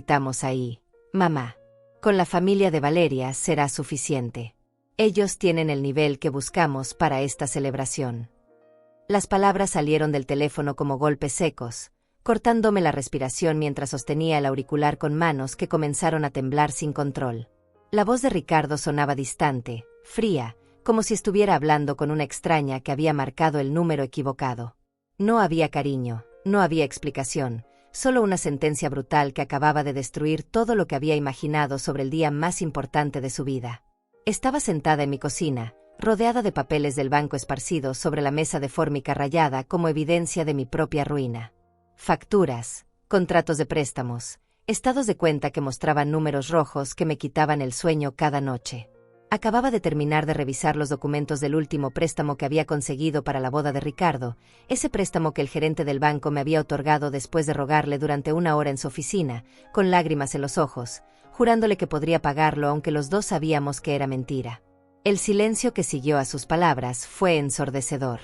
Estamos ahí, mamá. Con la familia de Valeria será suficiente. Ellos tienen el nivel que buscamos para esta celebración. Las palabras salieron del teléfono como golpes secos, cortándome la respiración mientras sostenía el auricular con manos que comenzaron a temblar sin control. La voz de Ricardo sonaba distante, fría, como si estuviera hablando con una extraña que había marcado el número equivocado. No había cariño, no había explicación, solo una sentencia brutal que acababa de destruir todo lo que había imaginado sobre el día más importante de su vida. Estaba sentada en mi cocina, rodeada de papeles del banco esparcidos sobre la mesa de fórmica rayada como evidencia de mi propia ruina. Facturas, contratos de préstamos, estados de cuenta que mostraban números rojos que me quitaban el sueño cada noche. Acababa de terminar de revisar los documentos del último préstamo que había conseguido para la boda de Ricardo, ese préstamo que el gerente del banco me había otorgado después de rogarle durante 1 hora en su oficina, con lágrimas en los ojos, jurándole que podría pagarlo aunque los dos sabíamos que era mentira. El silencio que siguió a sus palabras fue ensordecedor.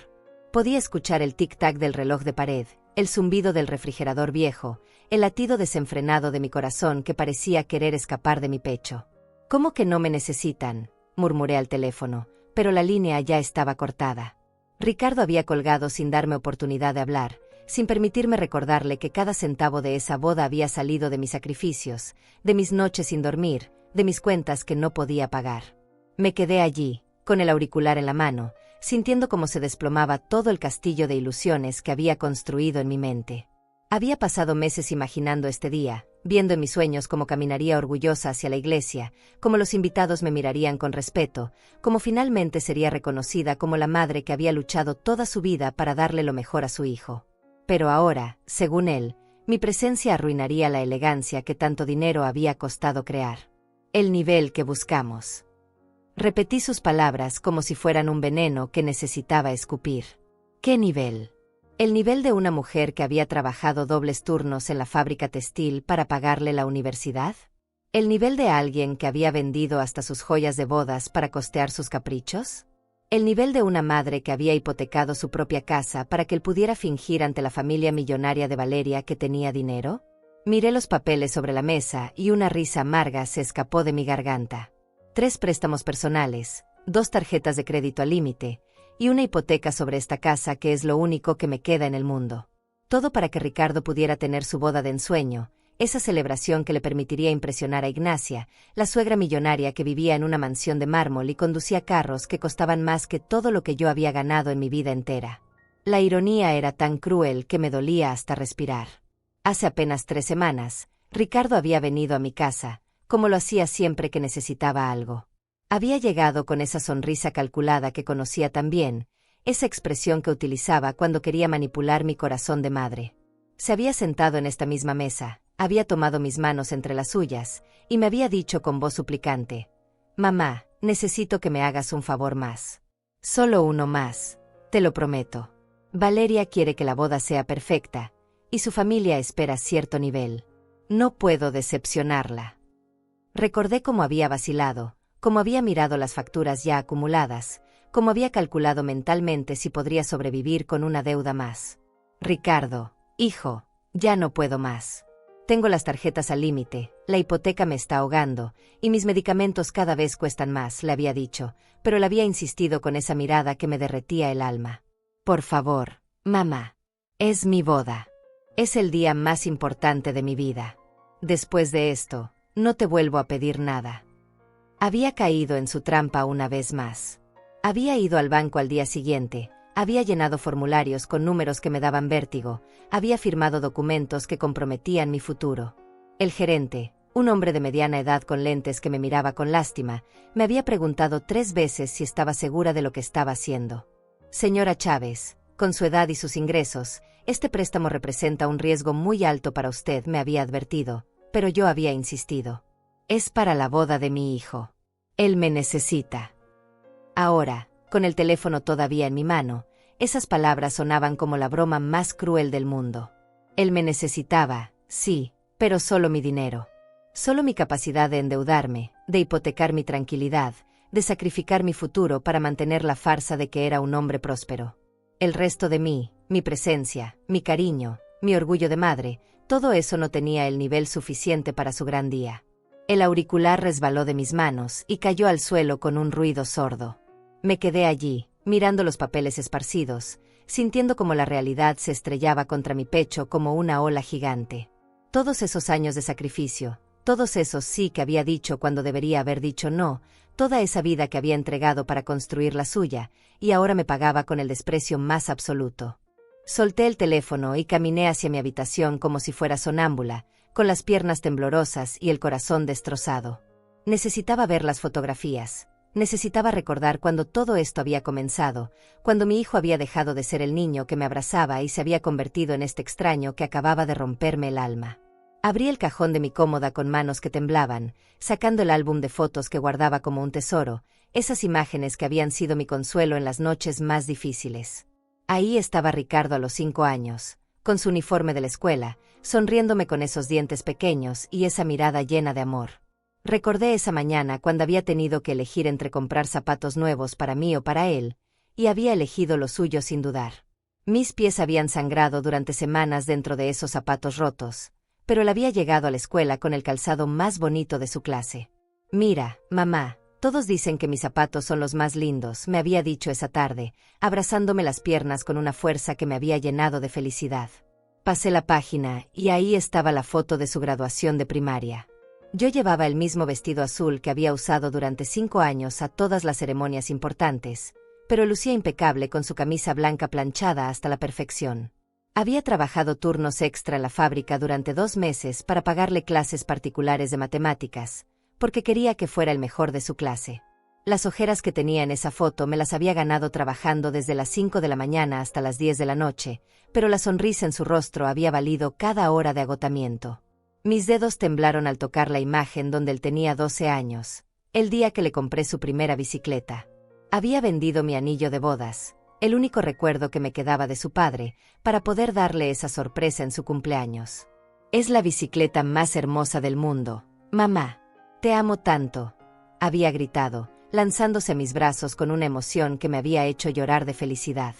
Podía escuchar el tic-tac del reloj de pared, el zumbido del refrigerador viejo, el latido desenfrenado de mi corazón que parecía querer escapar de mi pecho. ¿Cómo que no me necesitan?, murmuré al teléfono, pero la línea ya estaba cortada. Ricardo había colgado sin darme oportunidad de hablar, sin permitirme recordarle que cada centavo de esa boda había salido de mis sacrificios, de mis noches sin dormir, de mis cuentas que no podía pagar. Me quedé allí, con el auricular en la mano, sintiendo cómo se desplomaba todo el castillo de ilusiones que había construido en mi mente. Había pasado meses imaginando este día, viendo en mis sueños cómo caminaría orgullosa hacia la iglesia, cómo los invitados me mirarían con respeto, cómo finalmente sería reconocida como la madre que había luchado toda su vida para darle lo mejor a su hijo. Pero ahora, según él, mi presencia arruinaría la elegancia que tanto dinero había costado crear. El nivel que buscamos. Repetí sus palabras como si fueran un veneno que necesitaba escupir. ¿Qué nivel? ¿El nivel de una mujer que había trabajado dobles turnos en la fábrica textil para pagarle la universidad? ¿El nivel de alguien que había vendido hasta sus joyas de bodas para costear sus caprichos? ¿El nivel de una madre que había hipotecado su propia casa para que él pudiera fingir ante la familia millonaria de Valeria que tenía dinero? Miré los papeles sobre la mesa y una risa amarga se escapó de mi garganta. 3 préstamos personales, 2 tarjetas de crédito al límite, y una hipoteca sobre esta casa que es lo único que me queda en el mundo. Todo para que Ricardo pudiera tener su boda de ensueño, esa celebración que le permitiría impresionar a Ignacia, la suegra millonaria que vivía en una mansión de mármol y conducía carros que costaban más que todo lo que yo había ganado en mi vida entera. La ironía era tan cruel que me dolía hasta respirar. Hace apenas 3 semanas, Ricardo había venido a mi casa, como lo hacía siempre que necesitaba algo. Había llegado con esa sonrisa calculada que conocía tan bien, esa expresión que utilizaba cuando quería manipular mi corazón de madre. Se había sentado en esta misma mesa, había tomado mis manos entre las suyas, y me había dicho con voz suplicante: «Mamá, necesito que me hagas un favor más. Solo uno más, te lo prometo. Valeria quiere que la boda sea perfecta, y su familia espera cierto nivel. No puedo decepcionarla». Recordé cómo había vacilado, cómo había mirado las facturas ya acumuladas, cómo había calculado mentalmente si podría sobrevivir con una deuda más. «Ricardo, hijo, ya no puedo más. Tengo las tarjetas al límite, la hipoteca me está ahogando, y mis medicamentos cada vez cuestan más», le había dicho, pero le había insistido con esa mirada que me derretía el alma. «Por favor, mamá. Es mi boda. Es el día más importante de mi vida. Después de esto, no te vuelvo a pedir nada». Había caído en su trampa una vez más. Había ido al banco al día siguiente, había llenado formularios con números que me daban vértigo, había firmado documentos que comprometían mi futuro. El gerente, un hombre de mediana edad con lentes que me miraba con lástima, me había preguntado 3 veces si estaba segura de lo que estaba haciendo. «Señora Chávez, con su edad y sus ingresos, este préstamo representa un riesgo muy alto para usted», me había advertido, pero yo había insistido. «Es para la boda de mi hijo. Él me necesita». Ahora, con el teléfono todavía en mi mano, esas palabras sonaban como la broma más cruel del mundo. Él me necesitaba, sí, pero solo mi dinero. Solo mi capacidad de endeudarme, de hipotecar mi tranquilidad, de sacrificar mi futuro para mantener la farsa de que era un hombre próspero. El resto de mí, mi presencia, mi cariño, mi orgullo de madre, Todo eso no tenía el nivel suficiente para su gran día. El auricular resbaló de mis manos y cayó al suelo con un ruido sordo. Me quedé allí, mirando los papeles esparcidos, sintiendo como la realidad se estrellaba contra mi pecho como una ola gigante. Todos esos años de sacrificio, todos esos sí que había dicho cuando debería haber dicho no, toda esa vida que había entregado para construir la suya, y ahora me pagaba con el desprecio más absoluto. Solté el teléfono y caminé hacia mi habitación como si fuera sonámbula, con las piernas temblorosas y el corazón destrozado. Necesitaba ver las fotografías. Necesitaba recordar cuando todo esto había comenzado, cuando mi hijo había dejado de ser el niño que me abrazaba y se había convertido en este extraño que acababa de romperme el alma. Abrí el cajón de mi cómoda con manos que temblaban, sacando el álbum de fotos que guardaba como un tesoro, esas imágenes que habían sido mi consuelo en las noches más difíciles. Ahí estaba Ricardo a los 5 años, con su uniforme de la escuela, sonriéndome con esos dientes pequeños y esa mirada llena de amor. Recordé esa mañana cuando había tenido que elegir entre comprar zapatos nuevos para mí o para él, y había elegido los suyos sin dudar. Mis pies habían sangrado durante semanas dentro de esos zapatos rotos, pero él había llegado a la escuela con el calzado más bonito de su clase. «Mira, mamá, todos dicen que mis zapatos son los más lindos», me había dicho esa tarde, abrazándome las piernas con una fuerza que me había llenado de felicidad. Pasé la página, y ahí estaba la foto de su graduación de primaria. Yo llevaba el mismo vestido azul que había usado durante 5 años a todas las ceremonias importantes, pero lucía impecable con su camisa blanca planchada hasta la perfección. Había trabajado turnos extra en la fábrica durante 2 meses para pagarle clases particulares de matemáticas, porque quería que fuera el mejor de su clase. Las ojeras que tenía en esa foto me las había ganado trabajando desde las 5 de la mañana hasta las 10 de la noche, pero la sonrisa en su rostro había valido cada hora de agotamiento. Mis dedos temblaron al tocar la imagen donde él tenía 12 años, el día que le compré su primera bicicleta. Había vendido mi anillo de bodas, el único recuerdo que me quedaba de su padre, para poder darle esa sorpresa en su cumpleaños. «Es la bicicleta más hermosa del mundo, mamá. Te amo tanto», había gritado, lanzándose a mis brazos con una emoción que me había hecho llorar de felicidad.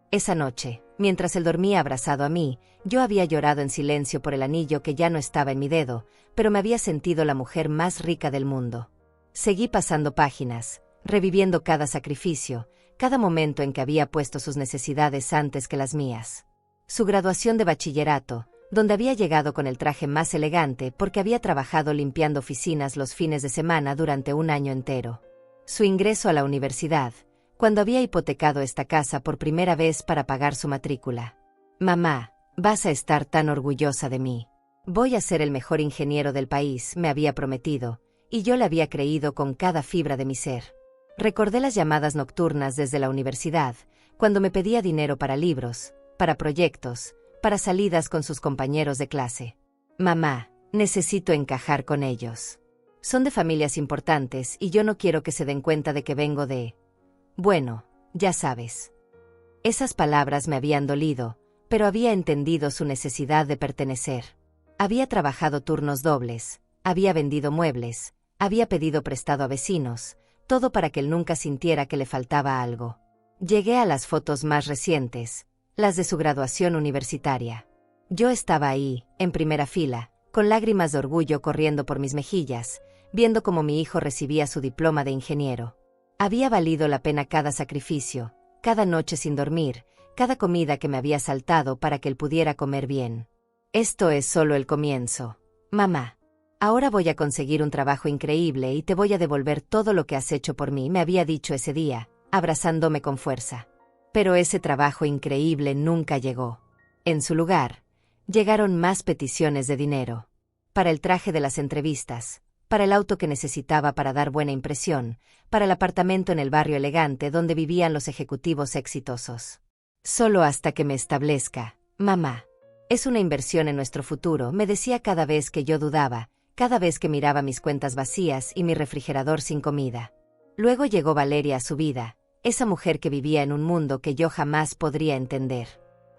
Esa noche, mientras él dormía abrazado a mí, yo había llorado en silencio por el anillo que ya no estaba en mi dedo, pero me había sentido la mujer más rica del mundo. Seguí pasando páginas, reviviendo cada sacrificio, cada momento en que había puesto sus necesidades antes que las mías. Su graduación de bachillerato, donde había llegado con el traje más elegante porque había trabajado limpiando oficinas los fines de semana durante un año entero. Su ingreso a la universidad, cuando había hipotecado esta casa por primera vez para pagar su matrícula. «Mamá, vas a estar tan orgullosa de mí. Voy a ser el mejor ingeniero del país», me había prometido, y yo le había creído con cada fibra de mi ser. Recordé las llamadas nocturnas desde la universidad, cuando me pedía dinero para libros, para proyectos, para salidas con sus compañeros de clase. «Mamá, necesito encajar con ellos. Son de familias importantes y yo no quiero que se den cuenta de que vengo de... bueno, ya sabes». Esas palabras me habían dolido, pero había entendido su necesidad de pertenecer. Había trabajado turnos dobles, había vendido muebles, había pedido prestado a vecinos, todo para que él nunca sintiera que le faltaba algo. Llegué a las fotos más recientes, las de su graduación universitaria. Yo estaba ahí, en primera fila, con lágrimas de orgullo corriendo por mis mejillas, viendo cómo mi hijo recibía su diploma de ingeniero. Había valido la pena cada sacrificio, cada noche sin dormir, cada comida que me había saltado para que él pudiera comer bien. «Esto es solo el comienzo, mamá. Ahora voy a conseguir un trabajo increíble y te voy a devolver todo lo que has hecho por mí», me había dicho ese día, abrazándome con fuerza. Pero ese trabajo increíble nunca llegó. En su lugar, llegaron más peticiones de dinero. Para el traje de las entrevistas, para el auto que necesitaba para dar buena impresión, para el apartamento en el barrio elegante donde vivían los ejecutivos exitosos. «Solo hasta que me establezca, mamá. Es una inversión en nuestro futuro», me decía cada vez que yo dudaba, cada vez que miraba mis cuentas vacías y mi refrigerador sin comida. Luego llegó Valeria a su vida, esa mujer que vivía en un mundo que yo jamás podría entender.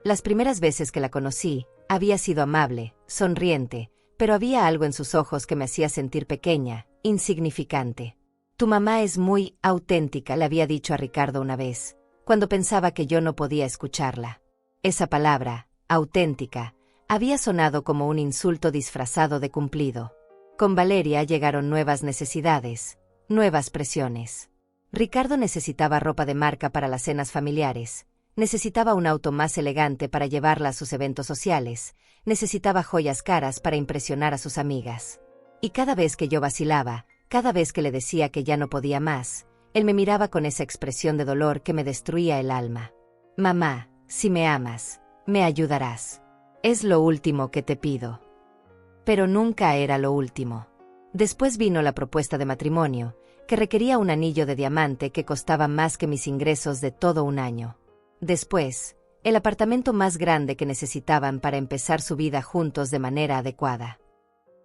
Las primeras veces que la conocí, había sido amable, sonriente, pero había algo en sus ojos que me hacía sentir pequeña, insignificante. «Tu mamá es muy auténtica», le había dicho a Ricardo una vez, cuando pensaba que yo no podía escucharla. Esa palabra, auténtica, Había sonado como un insulto disfrazado de cumplido. Con Valeria llegaron nuevas necesidades, nuevas presiones. Ricardo necesitaba ropa de marca para las cenas familiares, necesitaba un auto más elegante para llevarla a sus eventos sociales, necesitaba joyas caras para impresionar a sus amigas. Y cada vez que yo vacilaba, cada vez que le decía que ya no podía más, él me miraba con esa expresión de dolor que me destruía el alma. Mamá, si me amas, me ayudarás. Es lo último que te pido. Pero nunca era lo último. Después vino la propuesta de matrimonio, que requería un anillo de diamante que costaba más que mis ingresos de todo un año. Después, el apartamento más grande que necesitaban para empezar su vida juntos de manera adecuada.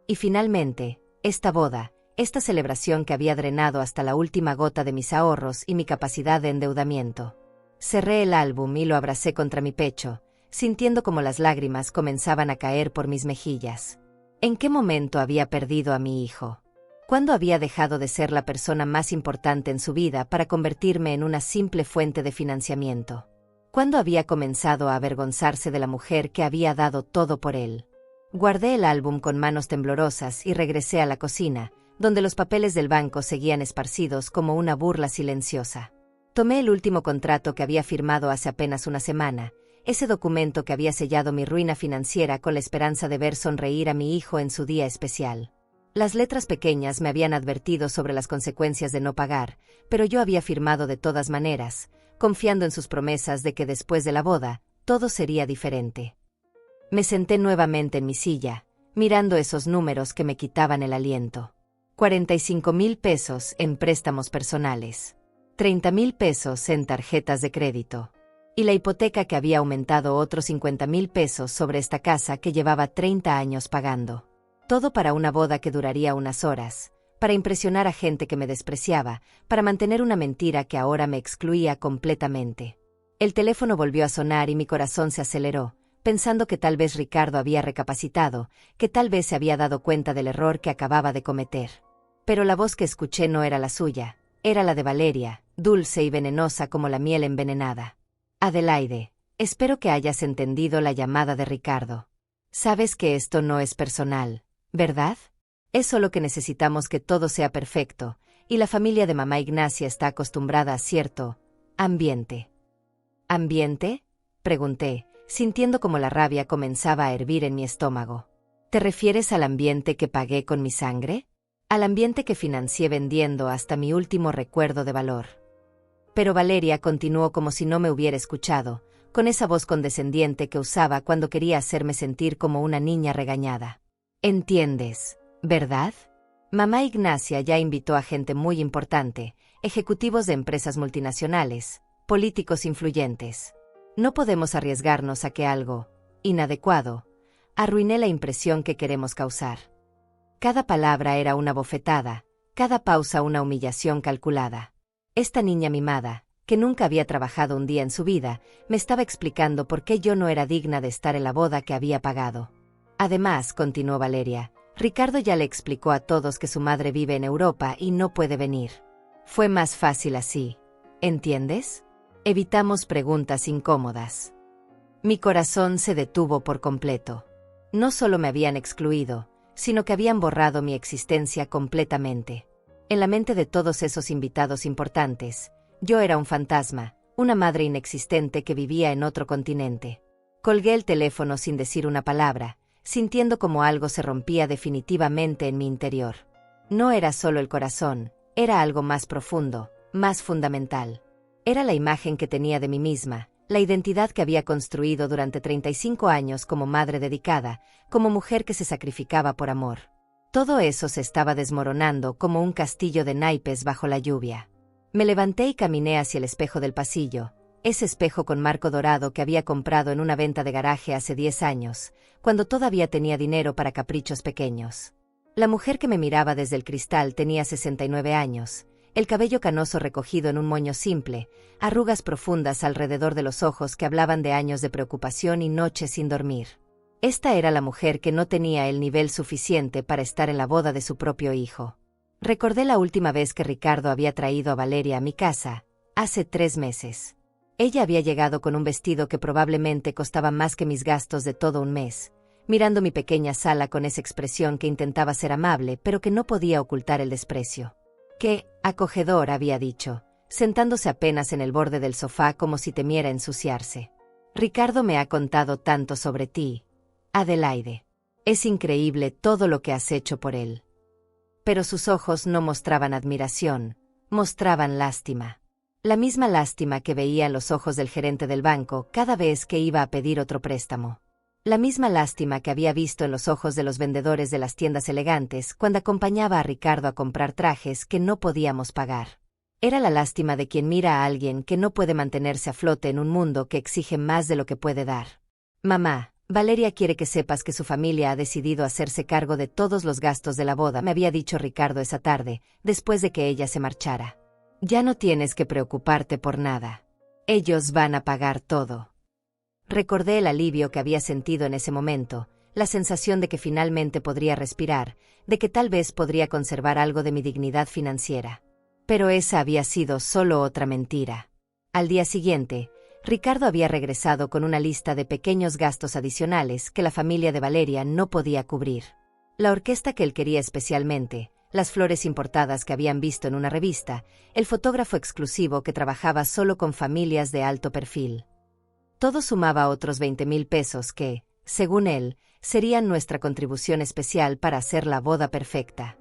Y finalmente, esta boda, esta celebración que había drenado hasta la última gota de mis ahorros y mi capacidad de endeudamiento. Cerré el álbum y lo abracé contra mi pecho, sintiendo como las lágrimas comenzaban a caer por mis mejillas. ¿En qué momento había perdido a mi hijo? ¿Cuándo había dejado de ser la persona más importante en su vida para convertirme en una simple fuente de financiamiento? ¿Cuándo había comenzado a avergonzarse de la mujer que había dado todo por él? Guardé el álbum con manos temblorosas y regresé a la cocina, donde los papeles del banco seguían esparcidos como una burla silenciosa. Tomé el último contrato que había firmado hace apenas una semana, ese documento que había sellado mi ruina financiera con la esperanza de ver sonreír a mi hijo en su día especial. Las letras pequeñas me habían advertido sobre las consecuencias de no pagar, pero yo había firmado de todas maneras, confiando en sus promesas de que después de la boda, todo sería diferente. Me senté nuevamente en mi silla, mirando esos números que me quitaban el aliento. 45,000 pesos en préstamos personales. 30,000 pesos en tarjetas de crédito. Y la hipoteca que había aumentado otros 50,000 pesos sobre esta casa que llevaba 30 años pagando. Todo para una boda que duraría unas horas, para impresionar a gente que me despreciaba, para mantener una mentira que ahora me excluía completamente. El teléfono volvió a sonar y mi corazón se aceleró, pensando que tal vez Ricardo había recapacitado, que tal vez se había dado cuenta del error que acababa de cometer. Pero la voz que escuché no era la suya, era la de Valeria, dulce y venenosa como la miel envenenada. Adelaide, espero que hayas entendido la llamada de Ricardo. Sabes que esto no es personal, ¿verdad? Es solo que necesitamos que todo sea perfecto, y la familia de mamá Ignacia está acostumbrada a cierto ambiente. ¿Ambiente?, pregunté, sintiendo como la rabia comenzaba a hervir en mi estómago. ¿Te refieres al ambiente que pagué con mi sangre? ¿Al ambiente que financié vendiendo hasta mi último recuerdo de valor? Pero Valeria continuó como si no me hubiera escuchado, con esa voz condescendiente que usaba cuando quería hacerme sentir como una niña regañada. ¿Entiendes, verdad? Mamá Ignacia ya invitó a gente muy importante, ejecutivos de empresas multinacionales, políticos influyentes. No podemos arriesgarnos a que algo inadecuado arruine la impresión que queremos causar. Cada palabra era una bofetada, cada pausa una humillación calculada. Esta niña mimada, que nunca había trabajado un día en su vida, me estaba explicando por qué yo no era digna de estar en la boda que había pagado. Además, continuó Valeria, Ricardo ya le explicó a todos que su madre vive en Europa y no puede venir. Fue más fácil así, ¿entiendes? Evitamos preguntas incómodas. Mi corazón se detuvo por completo. No solo me habían excluido, sino que habían borrado mi existencia completamente. En la mente de todos esos invitados importantes, yo era un fantasma, una madre inexistente que vivía en otro continente. Colgué el teléfono sin decir una palabra, sintiendo como algo se rompía definitivamente en mi interior. No era solo el corazón, era algo más profundo, más fundamental. Era la imagen que tenía de mí misma, la identidad que había construido durante 35 años como madre dedicada, como mujer que se sacrificaba por amor. Todo eso se estaba desmoronando como un castillo de naipes bajo la lluvia. Me levanté y caminé hacia el espejo del pasillo, ese espejo con marco dorado que había comprado en una venta de garaje hace 10 años, cuando todavía tenía dinero para caprichos pequeños. La mujer que me miraba desde el cristal tenía 69 años, el cabello canoso recogido en un moño simple, arrugas profundas alrededor de los ojos que hablaban de años de preocupación y noches sin dormir. Esta era la mujer que no tenía el nivel suficiente para estar en la boda de su propio hijo. Recordé la última vez que Ricardo había traído a Valeria a mi casa, hace 3 meses. Ella había llegado con un vestido que probablemente costaba más que mis gastos de todo un mes, mirando mi pequeña sala con esa expresión que intentaba ser amable, pero que no podía ocultar el desprecio. «Qué acogedor», había dicho, sentándose apenas en el borde del sofá como si temiera ensuciarse. «Ricardo me ha contado tanto sobre ti, Adelaide. Es increíble todo lo que has hecho por él». Pero sus ojos no mostraban admiración, mostraban lástima. La misma lástima que veía en los ojos del gerente del banco cada vez que iba a pedir otro préstamo. La misma lástima que había visto en los ojos de los vendedores de las tiendas elegantes cuando acompañaba a Ricardo a comprar trajes que no podíamos pagar. Era la lástima de quien mira a alguien que no puede mantenerse a flote en un mundo que exige más de lo que puede dar. «Mamá, Valeria quiere que sepas que su familia ha decidido hacerse cargo de todos los gastos de la boda», me había dicho Ricardo esa tarde, después de que ella se marchara. «Ya no tienes que preocuparte por nada. Ellos van a pagar todo». Recordé el alivio que había sentido en ese momento, la sensación de que finalmente podría respirar, de que tal vez podría conservar algo de mi dignidad financiera. Pero esa había sido solo otra mentira. Al día siguiente, Ricardo había regresado con una lista de pequeños gastos adicionales que la familia de Valeria no podía cubrir. La orquesta que él quería especialmente, las flores importadas que habían visto en una revista, el fotógrafo exclusivo que trabajaba solo con familias de alto perfil. Todo sumaba otros 20,000 pesos que, según él, serían nuestra contribución especial para hacer la boda perfecta.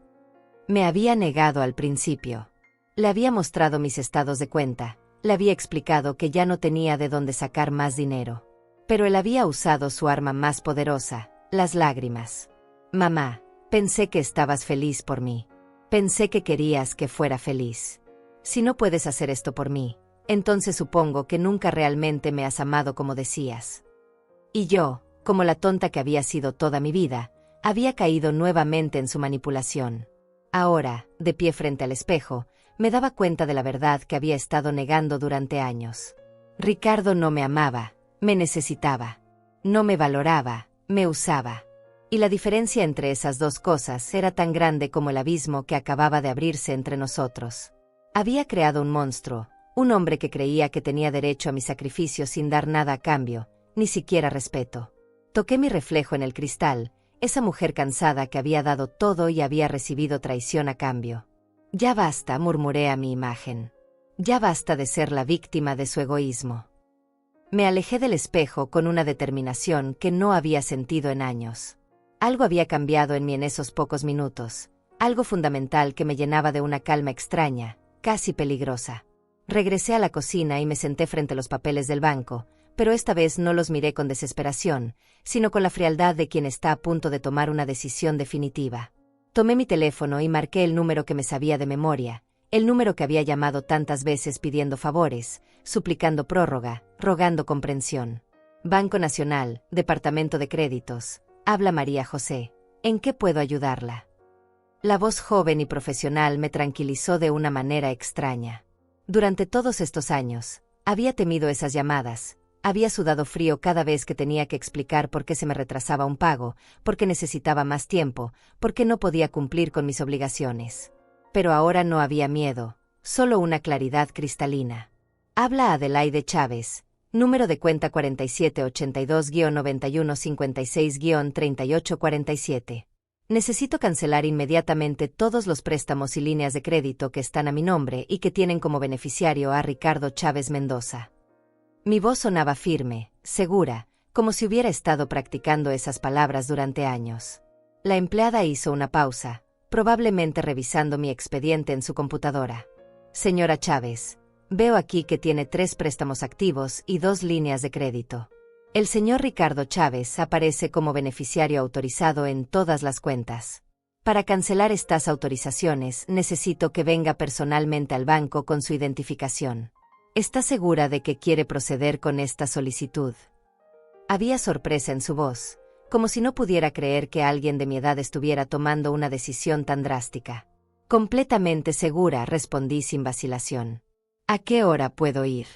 Me había negado al principio. Le había mostrado mis estados de cuenta, le había explicado que ya no tenía de dónde sacar más dinero. Pero él había usado su arma más poderosa, las lágrimas. «Mamá, pensé que estabas feliz por mí. Pensé que querías que fuera feliz. Si no puedes hacer esto por mí, entonces supongo que nunca realmente me has amado como decías». Y yo, como la tonta que había sido toda mi vida, había caído nuevamente en su manipulación. Ahora, de pie frente al espejo, me daba cuenta de la verdad que había estado negando durante años. Ricardo no me amaba, me necesitaba. No me valoraba, me usaba. Y la diferencia entre esas dos cosas era tan grande como el abismo que acababa de abrirse entre nosotros. Había creado un monstruo, un hombre que creía que tenía derecho a mi sacrificio sin dar nada a cambio, ni siquiera respeto. Toqué mi reflejo en el cristal, esa mujer cansada que había dado todo y había recibido traición a cambio. «Ya basta», murmuré a mi imagen. «Ya basta de ser la víctima de su egoísmo». Me alejé del espejo con una determinación que no había sentido en años. Algo había cambiado en mí en esos pocos minutos, algo fundamental que me llenaba de una calma extraña, casi peligrosa. Regresé a la cocina y me senté frente a los papeles del banco, pero esta vez no los miré con desesperación, sino con la frialdad de quien está a punto de tomar una decisión definitiva. Tomé mi teléfono y marqué el número que me sabía de memoria, el número que había llamado tantas veces pidiendo favores, suplicando prórroga, rogando comprensión. «Banco Nacional, Departamento de Créditos. Habla María José. ¿En qué puedo ayudarla?». La voz joven y profesional me tranquilizó de una manera extraña. Durante todos estos años, había temido esas llamadas, había sudado frío cada vez que tenía que explicar por qué se me retrasaba un pago, por qué necesitaba más tiempo, por qué no podía cumplir con mis obligaciones. Pero ahora no había miedo, solo una claridad cristalina. «Habla Adelaide Chávez. Número de cuenta 4782-9156-3847. Necesito cancelar inmediatamente todos los préstamos y líneas de crédito que están a mi nombre y que tienen como beneficiario a Ricardo Chávez Mendoza». Mi voz sonaba firme, segura, como si hubiera estado practicando esas palabras durante años. La empleada hizo una pausa, probablemente revisando mi expediente en su computadora. «Señora Chávez, veo aquí que tiene 3 préstamos activos y 2 líneas de crédito. El señor Ricardo Chávez aparece como beneficiario autorizado en todas las cuentas. Para cancelar estas autorizaciones necesito que venga personalmente al banco con su identificación. ¿Está segura de que quiere proceder con esta solicitud?». Había sorpresa en su voz, como si no pudiera creer que alguien de mi edad estuviera tomando una decisión tan drástica. «Completamente segura», respondí sin vacilación. «¿A qué hora puedo ir?».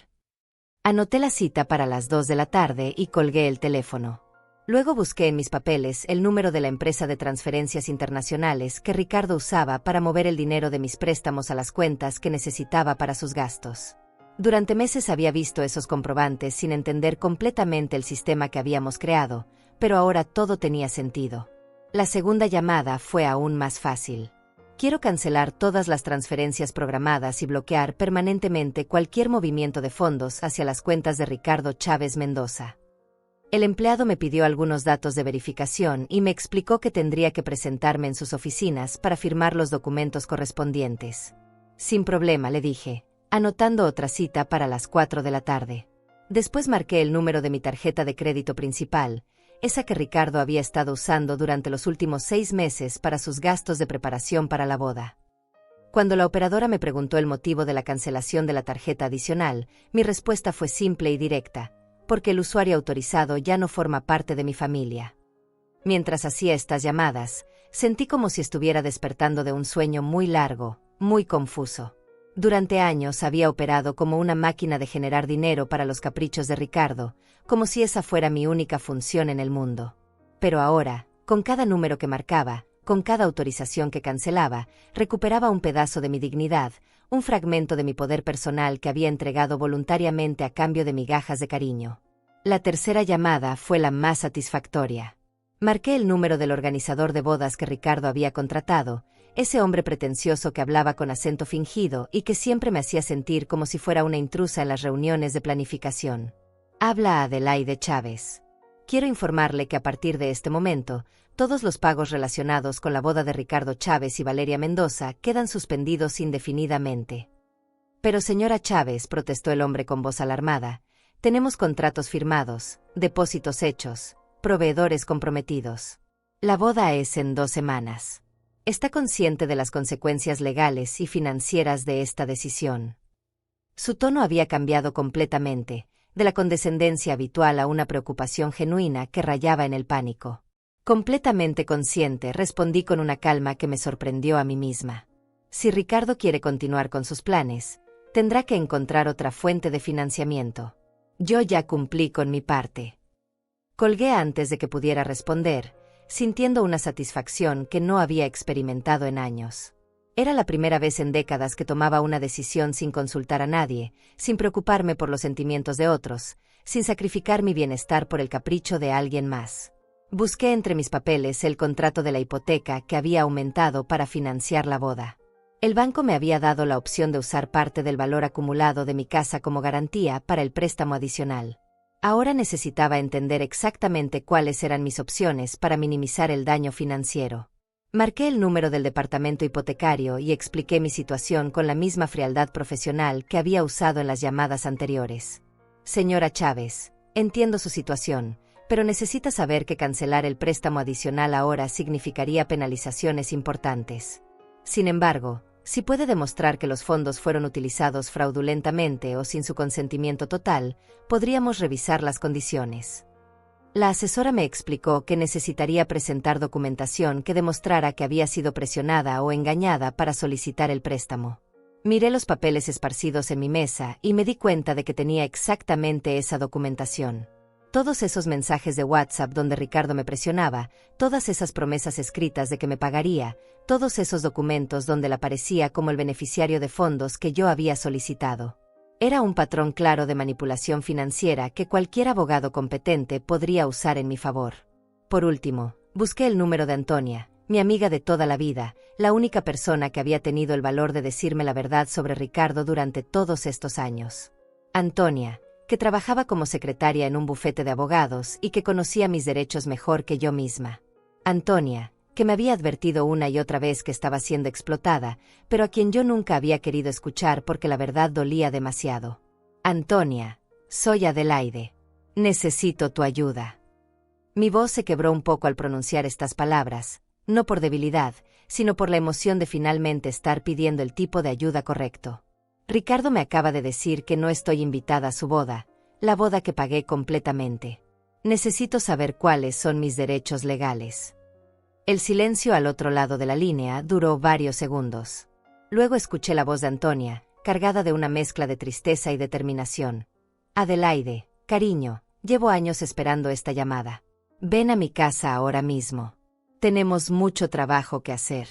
Anoté la cita para las 2 de la tarde y colgué el teléfono. Luego busqué en mis papeles el número de la empresa de transferencias internacionales que Ricardo usaba para mover el dinero de mis préstamos a las cuentas que necesitaba para sus gastos. Durante meses había visto esos comprobantes sin entender completamente el sistema que habíamos creado, pero ahora todo tenía sentido. La segunda llamada fue aún más fácil. Quiero cancelar todas las transferencias programadas y bloquear permanentemente cualquier movimiento de fondos hacia las cuentas de Ricardo Chávez Mendoza. El empleado me pidió algunos datos de verificación y me explicó que tendría que presentarme en sus oficinas para firmar los documentos correspondientes. Sin problema, le dije, anotando otra cita para las 4 de la tarde. Después marqué el número de mi tarjeta de crédito principal, esa que Ricardo había estado usando durante los últimos 6 meses para sus gastos de preparación para la boda. Cuando la operadora me preguntó el motivo de la cancelación de la tarjeta adicional, mi respuesta fue simple y directa: porque el usuario autorizado ya no forma parte de mi familia. Mientras hacía estas llamadas, sentí como si estuviera despertando de un sueño muy largo, muy confuso. Durante años había operado como una máquina de generar dinero para los caprichos de Ricardo, como si esa fuera mi única función en el mundo. Pero ahora, con cada número que marcaba, con cada autorización que cancelaba, recuperaba un pedazo de mi dignidad, un fragmento de mi poder personal que había entregado voluntariamente a cambio de migajas de cariño. La tercera llamada fue la más satisfactoria. Marqué el número del organizador de bodas que Ricardo había contratado, ese hombre pretencioso que hablaba con acento fingido y que siempre me hacía sentir como si fuera una intrusa en las reuniones de planificación. Habla a Adelaide Chávez. Quiero informarle que a partir de este momento, todos los pagos relacionados con la boda de Ricardo Chávez y Valeria Mendoza quedan suspendidos indefinidamente. Pero señora Chávez, protestó el hombre con voz alarmada, tenemos contratos firmados, depósitos hechos, proveedores comprometidos. La boda es en 2 semanas. ¿Está consciente de las consecuencias legales y financieras de esta decisión? Su tono había cambiado completamente, de la condescendencia habitual a una preocupación genuina que rayaba en el pánico. Completamente consciente, respondí con una calma que me sorprendió a mí misma. Si Ricardo quiere continuar con sus planes, tendrá que encontrar otra fuente de financiamiento. Yo ya cumplí con mi parte. Colgué antes de que pudiera responder, sintiendo una satisfacción que no había experimentado en años. Era la primera vez en décadas que tomaba una decisión sin consultar a nadie, sin preocuparme por los sentimientos de otros, sin sacrificar mi bienestar por el capricho de alguien más. Busqué entre mis papeles el contrato de la hipoteca que había aumentado para financiar la boda. El banco me había dado la opción de usar parte del valor acumulado de mi casa como garantía para el préstamo adicional. Ahora necesitaba entender exactamente cuáles eran mis opciones para minimizar el daño financiero. Marqué el número del departamento hipotecario y expliqué mi situación con la misma frialdad profesional que había usado en las llamadas anteriores. Señora Chávez, entiendo su situación, pero necesita saber que cancelar el préstamo adicional ahora significaría penalizaciones importantes. Sin embargo, si puede demostrar que los fondos fueron utilizados fraudulentamente o sin su consentimiento total, podríamos revisar las condiciones. La asesora me explicó que necesitaría presentar documentación que demostrara que había sido presionada o engañada para solicitar el préstamo. Miré los papeles esparcidos en mi mesa y me di cuenta de que tenía exactamente esa documentación. Todos esos mensajes de WhatsApp donde Ricardo me presionaba, todas esas promesas escritas de que me pagaría, todos esos documentos donde él aparecía como el beneficiario de fondos que yo había solicitado. Era un patrón claro de manipulación financiera que cualquier abogado competente podría usar en mi favor. Por último, busqué el número de Antonia, mi amiga de toda la vida, la única persona que había tenido el valor de decirme la verdad sobre Ricardo durante todos estos años. Antonia, que trabajaba como secretaria en un bufete de abogados y que conocía mis derechos mejor que yo misma. Antonia, que me había advertido una y otra vez que estaba siendo explotada, pero a quien yo nunca había querido escuchar porque la verdad dolía demasiado. Antonia, soy Adelaide. Necesito tu ayuda. Mi voz se quebró un poco al pronunciar estas palabras, no por debilidad, sino por la emoción de finalmente estar pidiendo el tipo de ayuda correcto. Ricardo me acaba de decir que no estoy invitada a su boda, la boda que pagué completamente. Necesito saber cuáles son mis derechos legales. El silencio al otro lado de la línea duró varios segundos. Luego escuché la voz de Antonia, cargada de una mezcla de tristeza y determinación. Adelaide, cariño, llevo años esperando esta llamada. Ven a mi casa ahora mismo. Tenemos mucho trabajo que hacer.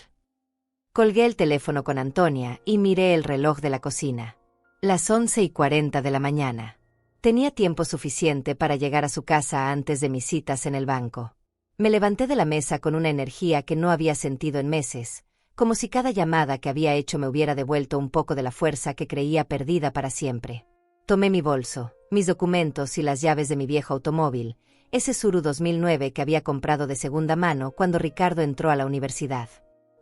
Colgué el teléfono con Antonia y miré el reloj de la cocina. Las 11:40 de la mañana. Tenía tiempo suficiente para llegar a su casa antes de mis citas en el banco. Me levanté de la mesa con una energía que no había sentido en meses, como si cada llamada que había hecho me hubiera devuelto un poco de la fuerza que creía perdida para siempre. Tomé mi bolso, mis documentos y las llaves de mi viejo automóvil, ese Tsuru 2009 que había comprado de segunda mano cuando Ricardo entró a la universidad.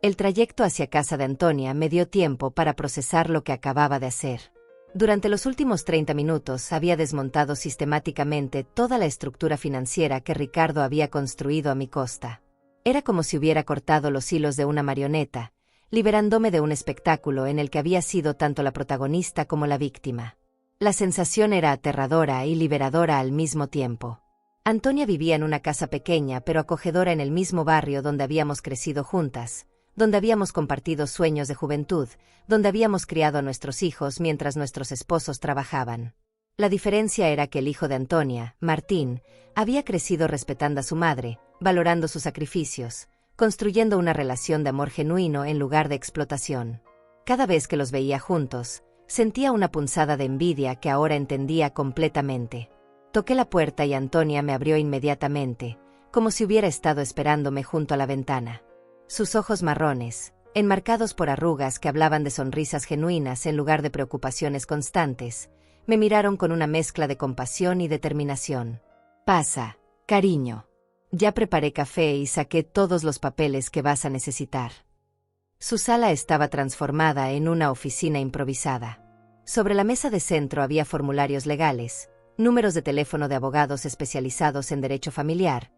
El trayecto hacia casa de Antonia me dio tiempo para procesar lo que acababa de hacer. Durante los últimos 30 minutos había desmontado sistemáticamente toda la estructura financiera que Ricardo había construido a mi costa. Era como si hubiera cortado los hilos de una marioneta, liberándome de un espectáculo en el que había sido tanto la protagonista como la víctima. La sensación era aterradora y liberadora al mismo tiempo. Antonia vivía en una casa pequeña pero acogedora en el mismo barrio donde habíamos crecido juntas, donde habíamos compartido sueños de juventud, donde habíamos criado a nuestros hijos mientras nuestros esposos trabajaban. La diferencia era que el hijo de Antonia, Martín, había crecido respetando a su madre, valorando sus sacrificios, construyendo una relación de amor genuino en lugar de explotación. Cada vez que los veía juntos, sentía una punzada de envidia que ahora entendía completamente. Toqué la puerta y Antonia me abrió inmediatamente, como si hubiera estado esperándome junto a la ventana. Sus ojos marrones, enmarcados por arrugas que hablaban de sonrisas genuinas en lugar de preocupaciones constantes, me miraron con una mezcla de compasión y determinación. «Pasa, cariño. Ya preparé café y saqué todos los papeles que vas a necesitar». Su sala estaba transformada en una oficina improvisada. Sobre la mesa de centro había formularios legales, números de teléfono de abogados especializados en derecho familiar,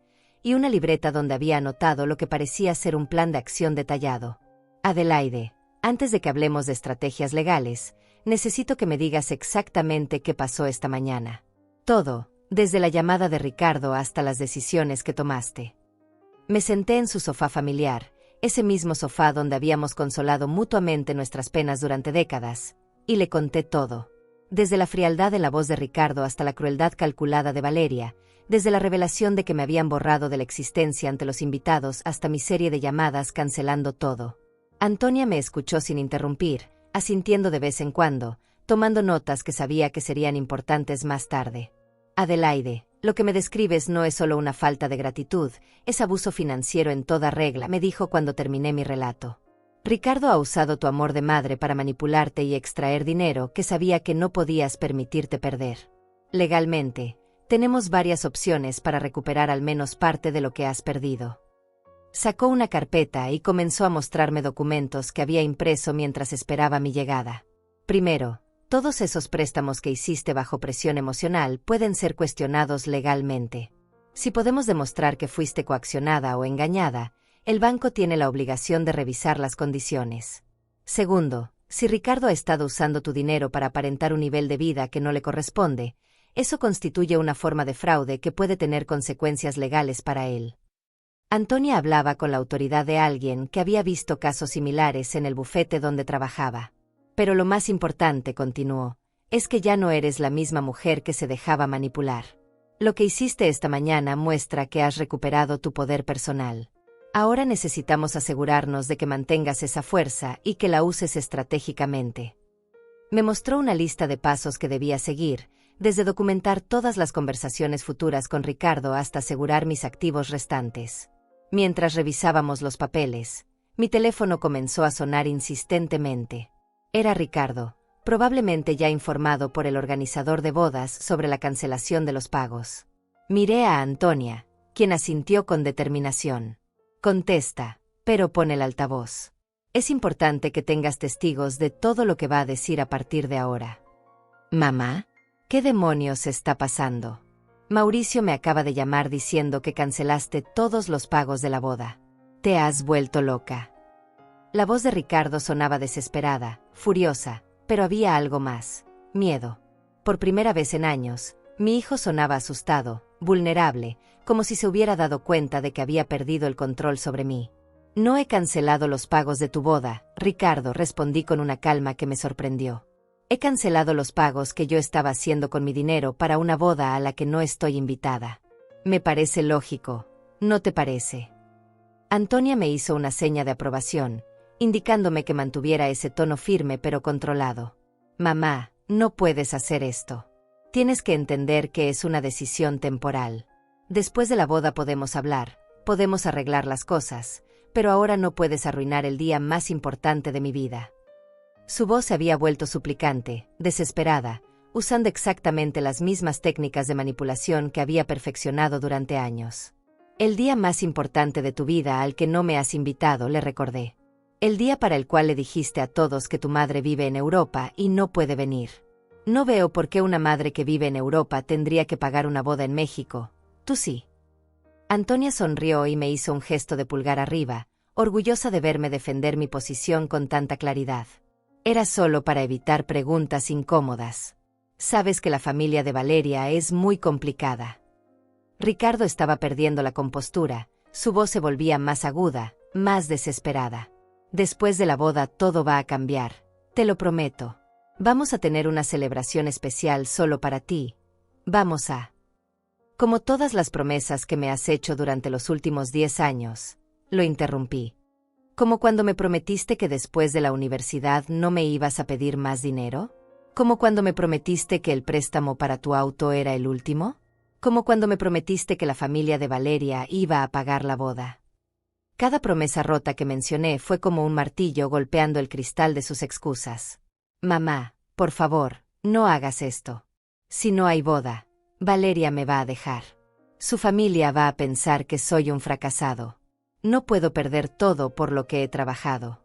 y una libreta donde había anotado lo que parecía ser un plan de acción detallado. «Adelaide, antes de que hablemos de estrategias legales, necesito que me digas exactamente qué pasó esta mañana. Todo, desde la llamada de Ricardo hasta las decisiones que tomaste». Me senté en su sofá familiar, ese mismo sofá donde habíamos consolado mutuamente nuestras penas durante décadas, y le conté todo. Desde la frialdad en la voz de Ricardo hasta la crueldad calculada de Valeria, desde la revelación de que me habían borrado de la existencia ante los invitados hasta mi serie de llamadas cancelando todo. Antonia me escuchó sin interrumpir, asintiendo de vez en cuando, tomando notas que sabía que serían importantes más tarde. «Adelaide, lo que me describes no es solo una falta de gratitud, es abuso financiero en toda regla», me dijo cuando terminé mi relato. «Ricardo ha usado tu amor de madre para manipularte y extraer dinero que sabía que no podías permitirte perder. Legalmente, tenemos varias opciones para recuperar al menos parte de lo que has perdido». Sacó una carpeta y comenzó a mostrarme documentos que había impreso mientras esperaba mi llegada. «Primero, todos esos préstamos que hiciste bajo presión emocional pueden ser cuestionados legalmente. Si podemos demostrar que fuiste coaccionada o engañada, el banco tiene la obligación de revisar las condiciones. Segundo, si Ricardo ha estado usando tu dinero para aparentar un nivel de vida que no le corresponde, eso constituye una forma de fraude que puede tener consecuencias legales para él». Antonia hablaba con la autoridad de alguien que había visto casos similares en el bufete donde trabajaba. «Pero lo más importante», continuó, «es que ya no eres la misma mujer que se dejaba manipular. Lo que hiciste esta mañana muestra que has recuperado tu poder personal. Ahora necesitamos asegurarnos de que mantengas esa fuerza y que la uses estratégicamente». Me mostró una lista de pasos que debía seguir, desde documentar todas las conversaciones futuras con Ricardo hasta asegurar mis activos restantes. Mientras revisábamos los papeles, mi teléfono comenzó a sonar insistentemente. Era Ricardo, probablemente ya informado por el organizador de bodas sobre la cancelación de los pagos. Miré a Antonia, quien asintió con determinación. «Contesta, pero pon el altavoz. Es importante que tengas testigos de todo lo que va a decir a partir de ahora». «Mamá, ¿qué demonios está pasando? Mauricio me acaba de llamar diciendo que cancelaste todos los pagos de la boda. Te has vuelto loca». La voz de Ricardo sonaba desesperada, furiosa, pero había algo más: miedo. Por primera vez en años, mi hijo sonaba asustado, vulnerable, como si se hubiera dado cuenta de que había perdido el control sobre mí. «No he cancelado los pagos de tu boda, Ricardo», respondí con una calma que me sorprendió. «He cancelado los pagos que yo estaba haciendo con mi dinero para una boda a la que no estoy invitada. Me parece lógico, ¿no te parece?». Antonia me hizo una seña de aprobación, indicándome que mantuviera ese tono firme pero controlado. «Mamá, no puedes hacer esto. Tienes que entender que es una decisión temporal. Después de la boda podemos hablar, podemos arreglar las cosas, pero ahora no puedes arruinar el día más importante de mi vida. Su voz se había vuelto suplicante, desesperada, usando exactamente las mismas técnicas de manipulación que había perfeccionado durante años. El día más importante de tu vida al que no me has invitado, le recordé. El día para el cual le dijiste a todos que tu madre vive en Europa y no puede venir. No veo por qué una madre que vive en Europa tendría que pagar una boda en México. Tú sí. Antonia sonrió y me hizo un gesto de pulgar arriba, orgullosa de verme defender mi posición con tanta claridad. Era solo para evitar preguntas incómodas. Sabes que la familia de Valeria es muy complicada. Ricardo estaba perdiendo la compostura, su voz se volvía más aguda, más desesperada. Después de la boda todo va a cambiar, te lo prometo. Vamos a tener una celebración especial solo para ti. Vamos a... Como todas las promesas que me has hecho durante los últimos 10 años, lo interrumpí. ¿Como cuando me prometiste que después de la universidad no me ibas a pedir más dinero? ¿Como cuando me prometiste que el préstamo para tu auto era el último? ¿Como cuando me prometiste que la familia de Valeria iba a pagar la boda? Cada promesa rota que mencioné fue como un martillo golpeando el cristal de sus excusas. Mamá, por favor, no hagas esto. Si no hay boda, Valeria me va a dejar. Su familia va a pensar que soy un fracasado. No puedo perder todo por lo que he trabajado.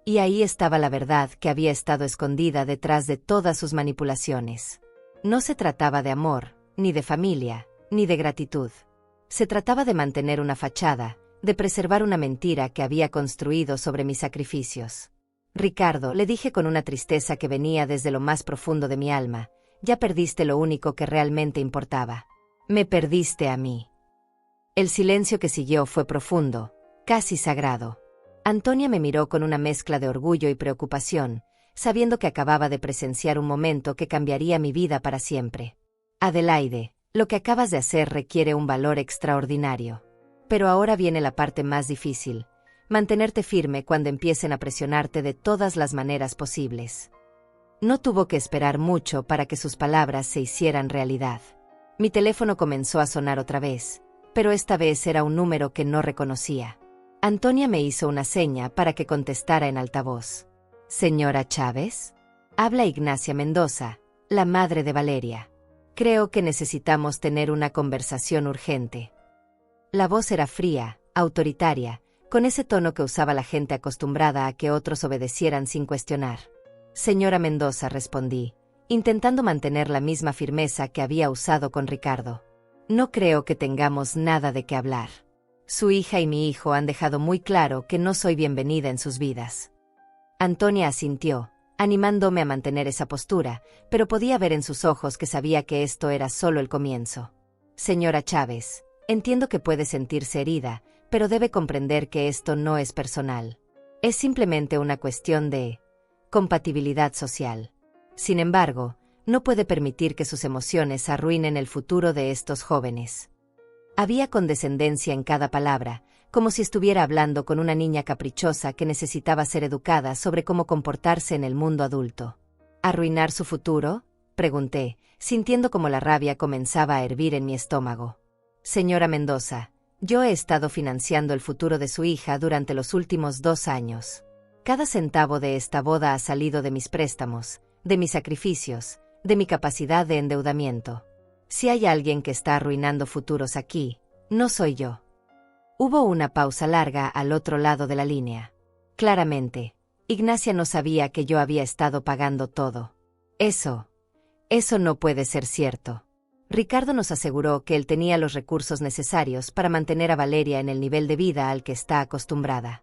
Y ahí estaba la verdad que había estado escondida detrás de todas sus manipulaciones. No se trataba de amor, ni de familia, ni de gratitud. Se trataba de mantener una fachada, de preservar una mentira que había construido sobre mis sacrificios. Ricardo, le dije con una tristeza que venía desde lo más profundo de mi alma, ya perdiste lo único que realmente importaba. Me perdiste a mí. El silencio que siguió fue profundo, casi sagrado. Antonia me miró con una mezcla de orgullo y preocupación, sabiendo que acababa de presenciar un momento que cambiaría mi vida para siempre. Adelaide, lo que acabas de hacer requiere un valor extraordinario. Pero ahora viene la parte más difícil. Mantenerte firme cuando empiecen a presionarte de todas las maneras posibles. No tuvo que esperar mucho para que sus palabras se hicieran realidad. Mi teléfono comenzó a sonar otra vez, pero esta vez era un número que no reconocía. Antonia me hizo una seña para que contestara en altavoz. «Señora Chávez, habla Ignacia Mendoza, la madre de Valeria. Creo que necesitamos tener una conversación urgente». La voz era fría, autoritaria, con ese tono que usaba la gente acostumbrada a que otros obedecieran sin cuestionar. «Señora Mendoza», respondí, intentando mantener la misma firmeza que había usado con Ricardo. «No creo que tengamos nada de qué hablar. Su hija y mi hijo han dejado muy claro que no soy bienvenida en sus vidas». Antonia asintió, animándome a mantener esa postura, pero podía ver en sus ojos que sabía que esto era solo el comienzo. «Señora Chávez, entiendo que puede sentirse herida, pero debe comprender que esto no es personal. Es simplemente una cuestión de compatibilidad social. Sin embargo, no puede permitir que sus emociones arruinen el futuro de estos jóvenes». Había condescendencia en cada palabra, como si estuviera hablando con una niña caprichosa que necesitaba ser educada sobre cómo comportarse en el mundo adulto. ¿Arruinar su futuro?, pregunté, sintiendo como la rabia comenzaba a hervir en mi estómago. «Señora Mendoza, yo he estado financiando el futuro de su hija durante los últimos 2 años. Cada centavo de esta boda ha salido de mis préstamos, de mis sacrificios, de mi capacidad de endeudamiento. Si hay alguien que está arruinando futuros aquí, no soy yo». Hubo una pausa larga al otro lado de la línea. Claramente, Ignacia no sabía que yo había estado pagando todo. Eso no puede ser cierto. Ricardo nos aseguró que él tenía los recursos necesarios para mantener a Valeria en el nivel de vida al que está acostumbrada.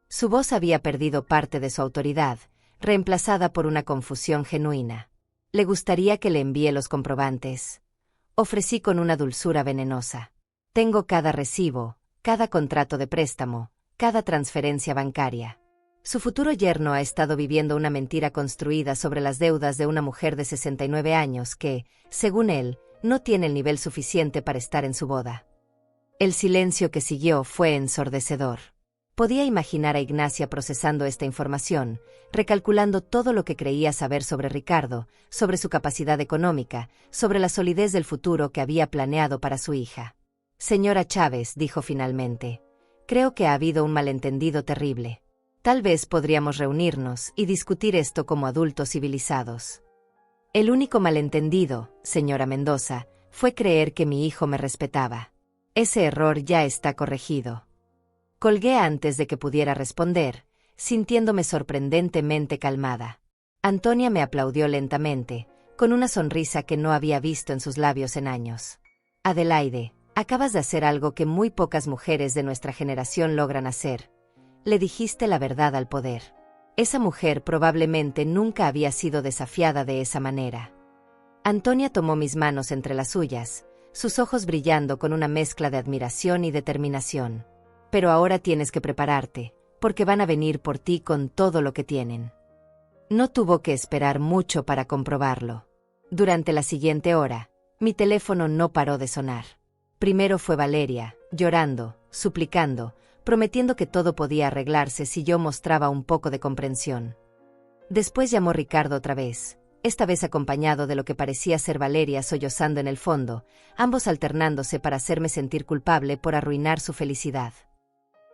Su voz había perdido parte de su autoridad, reemplazada por una confusión genuina. «¿Le gustaría que le envíe los comprobantes?», ofrecí con una dulzura venenosa. «Tengo cada recibo, cada contrato de préstamo, cada transferencia bancaria». Su futuro yerno ha estado viviendo una mentira construida sobre las deudas de una mujer de 69 años que, según él, no tiene el nivel suficiente para estar en su boda. El silencio que siguió fue ensordecedor. Podía imaginar a Ignacia procesando esta información, recalculando todo lo que creía saber sobre Ricardo, sobre su capacidad económica, sobre la solidez del futuro que había planeado para su hija. Señora Chávez, dijo finalmente, creo que ha habido un malentendido terrible. Tal vez podríamos reunirnos y discutir esto como adultos civilizados. El único malentendido, señora Mendoza, fue creer que mi hijo me respetaba. Ese error ya está corregido. Colgué antes de que pudiera responder, sintiéndome sorprendentemente calmada. Antonia me aplaudió lentamente, con una sonrisa que no había visto en sus labios en años. Adelaide, acabas de hacer algo que muy pocas mujeres de nuestra generación logran hacer. Le dijiste la verdad al poder. Esa mujer probablemente nunca había sido desafiada de esa manera. Antonia tomó mis manos entre las suyas, sus ojos brillando con una mezcla de admiración y determinación. Pero ahora tienes que prepararte, porque van a venir por ti con todo lo que tienen. No tuvo que esperar mucho para comprobarlo. Durante la siguiente hora, mi teléfono no paró de sonar. Primero fue Valeria, llorando, suplicando, prometiendo que todo podía arreglarse si yo mostraba un poco de comprensión. Después llamó Ricardo otra vez, esta vez acompañado de lo que parecía ser Valeria sollozando en el fondo, ambos alternándose para hacerme sentir culpable por arruinar su felicidad.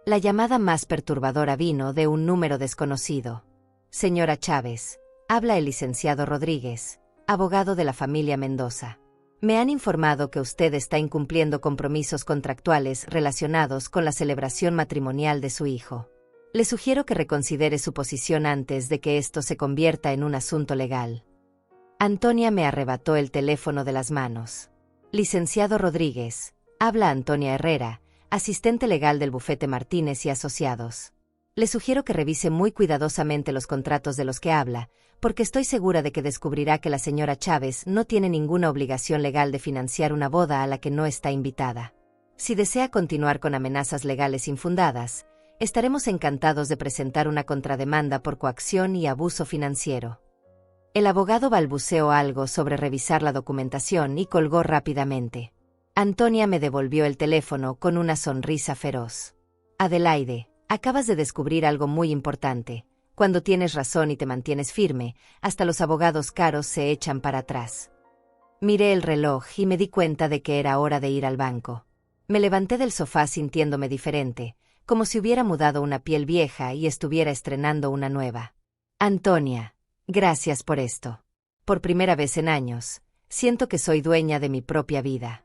La llamada más perturbadora vino de un número desconocido. Señora Chávez, habla el licenciado Rodríguez, abogado de la familia Mendoza. Me han informado que usted está incumpliendo compromisos contractuales relacionados con la celebración matrimonial de su hijo. Le sugiero que reconsidere su posición antes de que esto se convierta en un asunto legal. Antonia me arrebató el teléfono de las manos. Licenciado Rodríguez, habla Antonia Herrera, asistente legal del bufete Martínez y Asociados. Le sugiero que revise muy cuidadosamente los contratos de los que habla, porque estoy segura de que descubrirá que la señora Chávez no tiene ninguna obligación legal de financiar una boda a la que no está invitada. Si desea continuar con amenazas legales infundadas, estaremos encantados de presentar una contrademanda por coacción y abuso financiero. El abogado balbuceó algo sobre revisar la documentación y colgó rápidamente. Antonia me devolvió el teléfono con una sonrisa feroz. Adelaide, acabas de descubrir algo muy importante. Cuando tienes razón y te mantienes firme, hasta los abogados caros se echan para atrás. Miré el reloj y me di cuenta de que era hora de ir al banco. Me levanté del sofá sintiéndome diferente, como si hubiera mudado una piel vieja y estuviera estrenando una nueva. Antonia, gracias por esto. Por primera vez en años, siento que soy dueña de mi propia vida.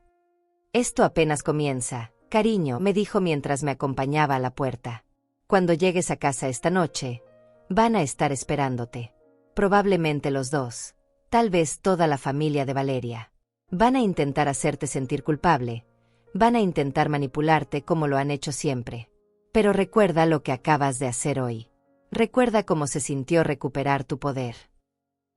Esto apenas comienza, cariño, me dijo mientras me acompañaba a la puerta. Cuando llegues a casa esta noche, van a estar esperándote. Probablemente los dos, tal vez toda la familia de Valeria. Van a intentar hacerte sentir culpable, van a intentar manipularte como lo han hecho siempre. Pero recuerda lo que acabas de hacer hoy. Recuerda cómo se sintió recuperar tu poder.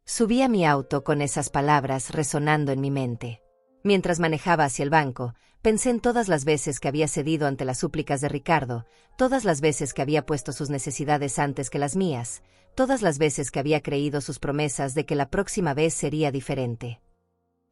Subí a mi auto con esas palabras resonando en mi mente. Mientras manejaba hacia el banco, pensé en todas las veces que había cedido ante las súplicas de Ricardo, todas las veces que había puesto sus necesidades antes que las mías, todas las veces que había creído sus promesas de que la próxima vez sería diferente.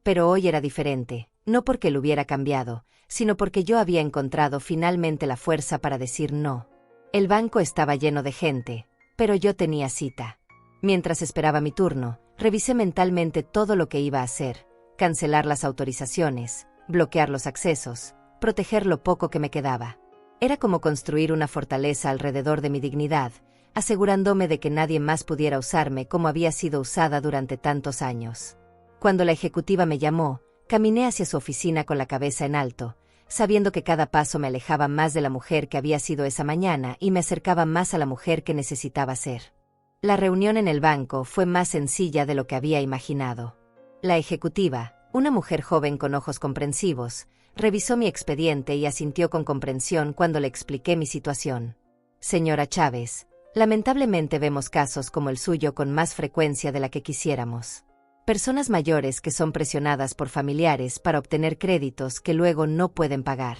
Pero hoy era diferente, no porque lo hubiera cambiado, sino porque yo había encontrado finalmente la fuerza para decir no. El banco estaba lleno de gente, pero yo tenía cita. Mientras esperaba mi turno, revisé mentalmente todo lo que iba a hacer. Cancelar las autorizaciones, bloquear los accesos, proteger lo poco que me quedaba. Era como construir una fortaleza alrededor de mi dignidad, asegurándome de que nadie más pudiera usarme como había sido usada durante tantos años. Cuando la ejecutiva me llamó, caminé hacia su oficina con la cabeza en alto, sabiendo que cada paso me alejaba más de la mujer que había sido esa mañana y me acercaba más a la mujer que necesitaba ser. La reunión en el banco fue más sencilla de lo que había imaginado. La ejecutiva, una mujer joven con ojos comprensivos, revisó mi expediente y asintió con comprensión cuando le expliqué mi situación. Señora Chávez, lamentablemente vemos casos como el suyo con más frecuencia de la que quisiéramos. Personas mayores que son presionadas por familiares para obtener créditos que luego no pueden pagar.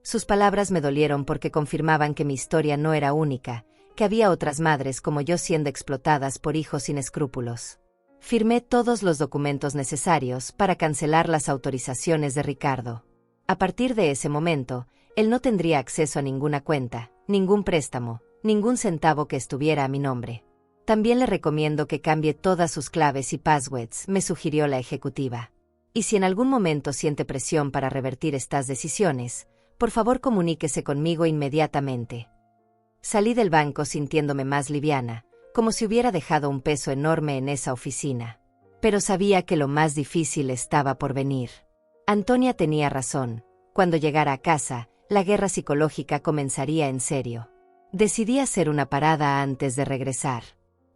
Sus palabras me dolieron porque confirmaban que mi historia no era única, que había otras madres como yo siendo explotadas por hijos sin escrúpulos. Firmé todos los documentos necesarios para cancelar las autorizaciones de Ricardo. A partir de ese momento, él no tendría acceso a ninguna cuenta, ningún préstamo, ningún centavo que estuviera a mi nombre. También le recomiendo que cambie todas sus claves y passwords, me sugirió la ejecutiva. Y si en algún momento siente presión para revertir estas decisiones, por favor comuníquese conmigo inmediatamente. Salí del banco sintiéndome más liviana, como si hubiera dejado un peso enorme en esa oficina. Pero sabía que lo más difícil estaba por venir. Antonia tenía razón. Cuando llegara a casa, la guerra psicológica comenzaría en serio. Decidí hacer una parada antes de regresar.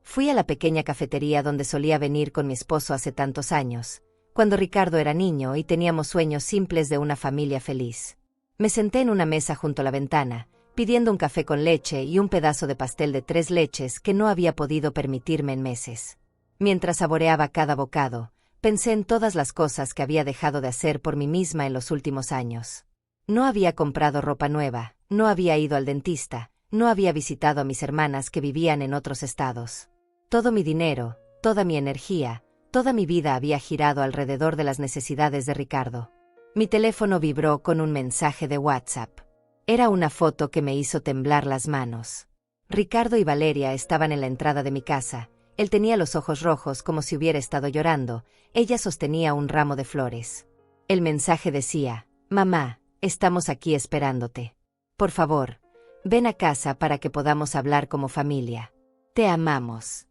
Fui a la pequeña cafetería donde solía venir con mi esposo hace tantos años, cuando Ricardo era niño y teníamos sueños simples de una familia feliz. Me senté en una mesa junto a la ventana, pidiendo un café con leche y un pedazo de pastel de 3 leches que no había podido permitirme en meses. Mientras saboreaba cada bocado, pensé en todas las cosas que había dejado de hacer por mí misma en los últimos años. No había comprado ropa nueva, no había ido al dentista, no había visitado a mis hermanas que vivían en otros estados. Todo mi dinero, toda mi energía, toda mi vida había girado alrededor de las necesidades de Ricardo. Mi teléfono vibró con un mensaje de WhatsApp. Era una foto que me hizo temblar las manos. Ricardo y Valeria estaban en la entrada de mi casa. Él tenía los ojos rojos como si hubiera estado llorando. Ella sostenía un ramo de flores. El mensaje decía: «Mamá, estamos aquí esperándote. Por favor, ven a casa para que podamos hablar como familia. Te amamos».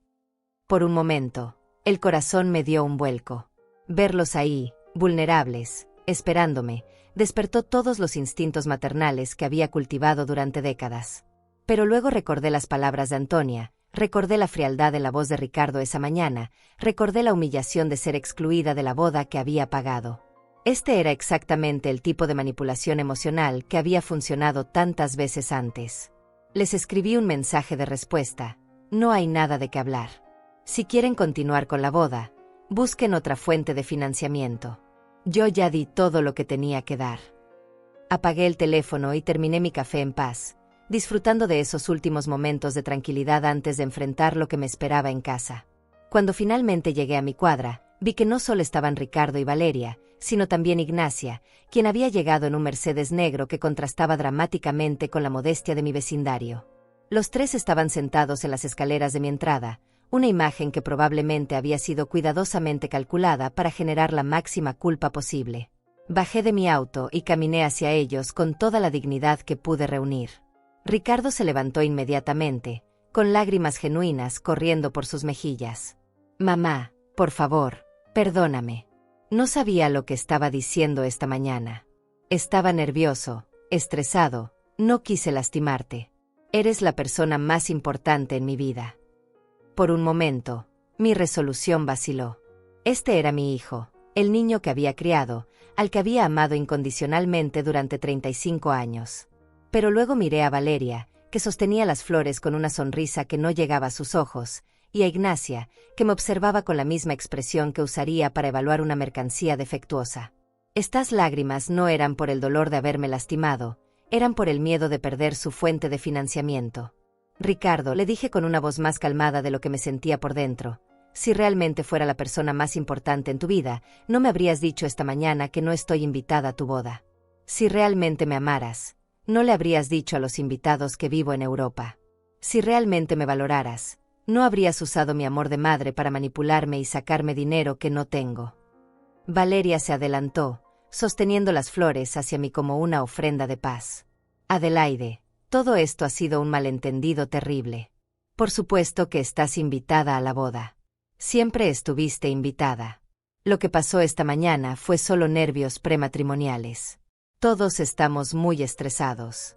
Por un momento, el corazón me dio un vuelco. Verlos ahí, vulnerables, esperándome, despertó todos los instintos maternales que había cultivado durante décadas. Pero luego recordé las palabras de Antonia, recordé la frialdad en la voz de Ricardo esa mañana, recordé la humillación de ser excluida de la boda que había pagado. Este era exactamente el tipo de manipulación emocional que había funcionado tantas veces antes. Les escribí un mensaje de respuesta: «No hay nada de qué hablar. Si quieren continuar con la boda, busquen otra fuente de financiamiento. Yo ya di todo lo que tenía que dar». Apagué el teléfono y terminé mi café en paz, disfrutando de esos últimos momentos de tranquilidad antes de enfrentar lo que me esperaba en casa. Cuando finalmente llegué a mi cuadra, vi que no solo estaban Ricardo y Valeria, sino también Ignacia, quien había llegado en un Mercedes negro que contrastaba dramáticamente con la modestia de mi vecindario. Los 3 estaban sentados en las escaleras de mi entrada, una imagen que probablemente había sido cuidadosamente calculada para generar la máxima culpa posible. Bajé de mi auto y caminé hacia ellos con toda la dignidad que pude reunir. Ricardo se levantó inmediatamente, con lágrimas genuinas corriendo por sus mejillas. «Mamá, por favor, perdóname. No sabía lo que estaba diciendo esta mañana. Estaba nervioso, estresado, no quise lastimarte. Eres la persona más importante en mi vida». Por un momento, mi resolución vaciló. Este era mi hijo, el niño que había criado, al que había amado incondicionalmente durante 35 años. Pero luego miré a Valeria, que sostenía las flores con una sonrisa que no llegaba a sus ojos, y a Ignacia, que me observaba con la misma expresión que usaría para evaluar una mercancía defectuosa. Estas lágrimas no eran por el dolor de haberme lastimado, eran por el miedo de perder su fuente de financiamiento. «Ricardo», le dije con una voz más calmada de lo que me sentía por dentro, «si realmente fuera la persona más importante en tu vida, no me habrías dicho esta mañana que no estoy invitada a tu boda. Si realmente me amaras, no le habrías dicho a los invitados que vivo en Europa. Si realmente me valoraras, no habrías usado mi amor de madre para manipularme y sacarme dinero que no tengo». Valeria se adelantó, sosteniendo las flores hacia mí como una ofrenda de paz. «Adelaide, todo esto ha sido un malentendido terrible. Por supuesto que estás invitada a la boda. Siempre estuviste invitada. Lo que pasó esta mañana fue solo nervios prematrimoniales. Todos estamos muy estresados».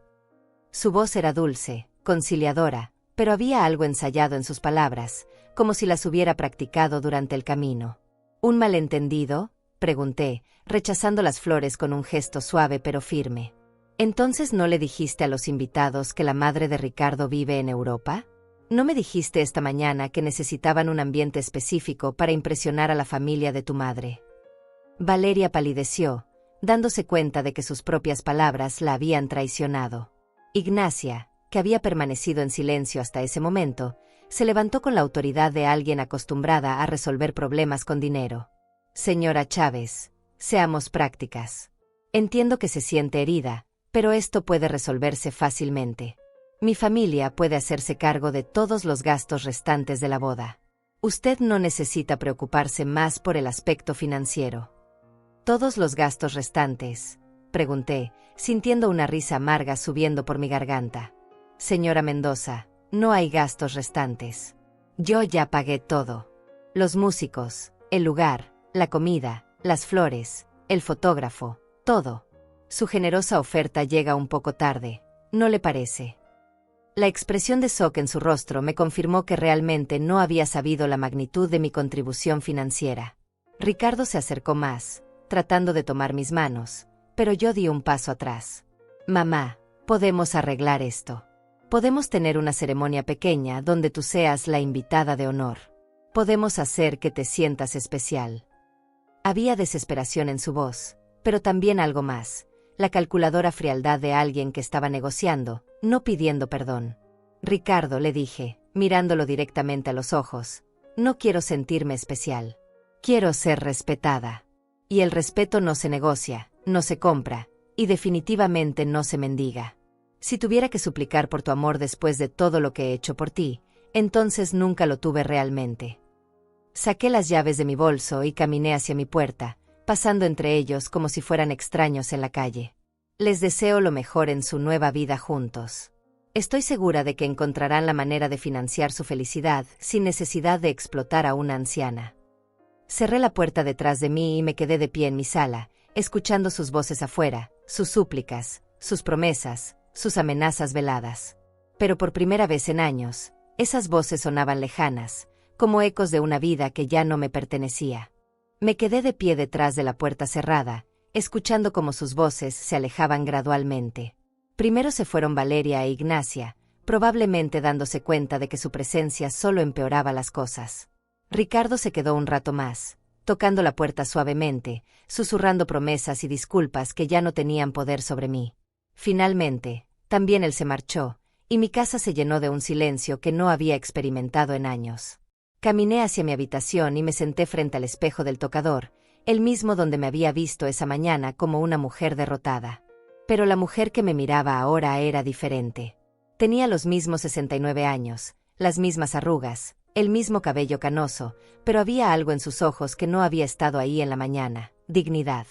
Su voz era dulce, conciliadora, pero había algo ensayado en sus palabras, como si las hubiera practicado durante el camino. «¿Un malentendido?», pregunté, rechazando las flores con un gesto suave pero firme. «¿Entonces no le dijiste a los invitados que la madre de Ricardo vive en Europa? ¿No me dijiste esta mañana que necesitaban un ambiente específico para impresionar a la familia de tu madre?» Valeria palideció, dándose cuenta de que sus propias palabras la habían traicionado. Ignacia, que había permanecido en silencio hasta ese momento, se levantó con la autoridad de alguien acostumbrada a resolver problemas con dinero. «Señora Chávez, seamos prácticas. Entiendo que se siente herida, pero esto puede resolverse fácilmente. Mi familia puede hacerse cargo de todos los gastos restantes de la boda. Usted no necesita preocuparse más por el aspecto financiero. ¿Todos los gastos restantes?, pregunté, sintiendo una risa amarga subiendo por mi garganta. Señora Mendoza, no hay gastos restantes. Yo ya pagué todo. Los músicos, el lugar, la comida, las flores, el fotógrafo, todo. Su generosa oferta llega un poco tarde, ¿no le parece? La expresión de shock en su rostro me confirmó que realmente no había sabido la magnitud de mi contribución financiera. Ricardo se acercó más, tratando de tomar mis manos, pero yo di un paso atrás. Mamá, podemos arreglar esto. Podemos tener una ceremonia pequeña donde tú seas la invitada de honor. Podemos hacer que te sientas especial. Había desesperación en su voz, pero también algo más, la calculadora frialdad de alguien que estaba negociando, no pidiendo perdón. Ricardo, le dije, mirándolo directamente a los ojos, no quiero sentirme especial. Quiero ser respetada. Y el respeto no se negocia, no se compra, y definitivamente no se mendiga. Si tuviera que suplicar por tu amor después de todo lo que he hecho por ti, entonces nunca lo tuve realmente. Saqué las llaves de mi bolso y caminé hacia mi puerta, pasando entre ellos como si fueran extraños en la calle. Les deseo lo mejor en su nueva vida juntos. Estoy segura de que encontrarán la manera de financiar su felicidad sin necesidad de explotar a una anciana. Cerré la puerta detrás de mí y me quedé de pie en mi sala, escuchando sus voces afuera, sus súplicas, sus promesas, sus amenazas veladas. Pero por primera vez en años, esas voces sonaban lejanas, como ecos de una vida que ya no me pertenecía. Me quedé de pie detrás de la puerta cerrada, escuchando cómo sus voces se alejaban gradualmente. Primero se fueron Valeria e Ignacia, probablemente dándose cuenta de que su presencia solo empeoraba las cosas. Ricardo se quedó un rato más, tocando la puerta suavemente, susurrando promesas y disculpas que ya no tenían poder sobre mí. Finalmente, también él se marchó, y mi casa se llenó de un silencio que no había experimentado en años. Caminé hacia mi habitación y me senté frente al espejo del tocador, el mismo donde me había visto esa mañana como una mujer derrotada. Pero la mujer que me miraba ahora era diferente. Tenía los mismos 69 años, las mismas arrugas, el mismo cabello canoso, pero había algo en sus ojos que no había estado ahí en la mañana: dignidad.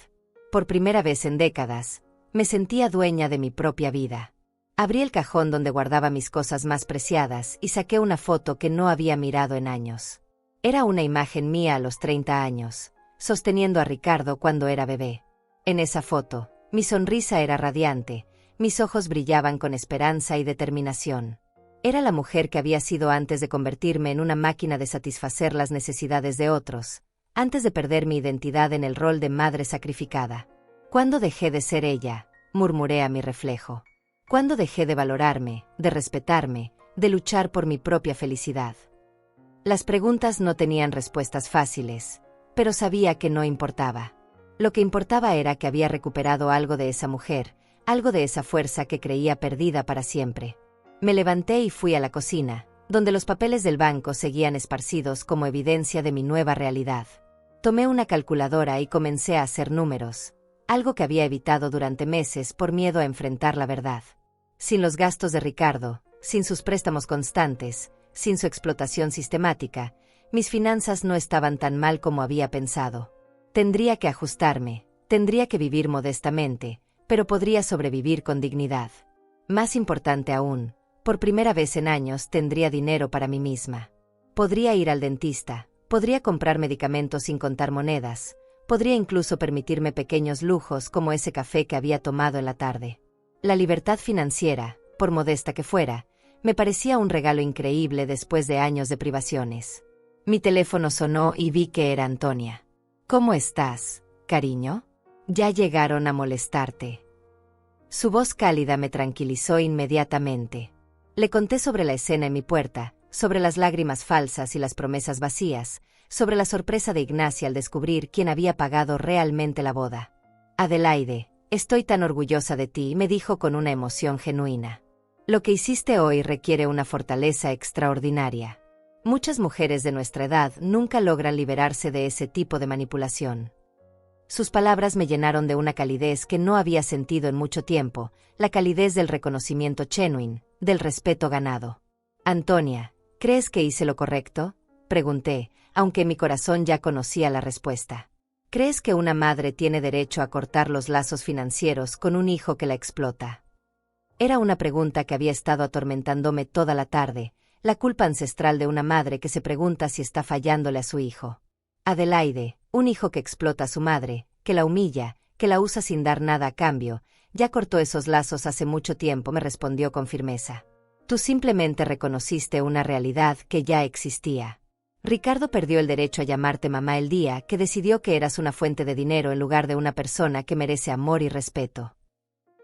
Por primera vez en décadas, me sentía dueña de mi propia vida. Abrí el cajón donde guardaba mis cosas más preciadas y saqué una foto que no había mirado en años. Era una imagen mía a los 30 años, sosteniendo a Ricardo cuando era bebé. En esa foto, mi sonrisa era radiante, mis ojos brillaban con esperanza y determinación. Era la mujer que había sido antes de convertirme en una máquina de satisfacer las necesidades de otros, antes de perder mi identidad en el rol de madre sacrificada. ¿Cuándo dejé de ser ella?, murmuré a mi reflejo. ¿Cuándo dejé de valorarme, de respetarme, de luchar por mi propia felicidad? Las preguntas no tenían respuestas fáciles, pero sabía que no importaba. Lo que importaba era que había recuperado algo de esa mujer, algo de esa fuerza que creía perdida para siempre. Me levanté y fui a la cocina, donde los papeles del banco seguían esparcidos como evidencia de mi nueva realidad. Tomé una calculadora y comencé a hacer números, algo que había evitado durante meses por miedo a enfrentar la verdad. Sin los gastos de Ricardo, sin sus préstamos constantes, sin su explotación sistemática, mis finanzas no estaban tan mal como había pensado. Tendría que ajustarme, tendría que vivir modestamente, pero podría sobrevivir con dignidad. Más importante aún, por primera vez en años tendría dinero para mí misma. Podría ir al dentista, podría comprar medicamentos sin contar monedas, podría incluso permitirme pequeños lujos como ese café que había tomado en la tarde. La libertad financiera, por modesta que fuera, me parecía un regalo increíble después de años de privaciones. Mi teléfono sonó y vi que era Antonia. ¿Cómo estás, cariño? Ya llegaron a molestarte. Su voz cálida me tranquilizó inmediatamente. Le conté sobre la escena en mi puerta, sobre las lágrimas falsas y las promesas vacías, sobre la sorpresa de Ignacia al descubrir quién había pagado realmente la boda. Adelaide, estoy tan orgullosa de ti, me dijo con una emoción genuina. Lo que hiciste hoy requiere una fortaleza extraordinaria. Muchas mujeres de nuestra edad nunca logran liberarse de ese tipo de manipulación. Sus palabras me llenaron de una calidez que no había sentido en mucho tiempo, la calidez del reconocimiento genuino, del respeto ganado. Antonia, ¿crees que hice lo correcto?, pregunté, aunque mi corazón ya conocía la respuesta. ¿Crees que una madre tiene derecho a cortar los lazos financieros con un hijo que la explota? Era una pregunta que había estado atormentándome toda la tarde, la culpa ancestral de una madre que se pregunta si está fallándole a su hijo. Adelaide, un hijo que explota a su madre, que la humilla, que la usa sin dar nada a cambio, ya cortó esos lazos hace mucho tiempo, me respondió con firmeza. Tú simplemente reconociste una realidad que ya existía. Ricardo perdió el derecho a llamarte mamá el día que decidió que eras una fuente de dinero en lugar de una persona que merece amor y respeto.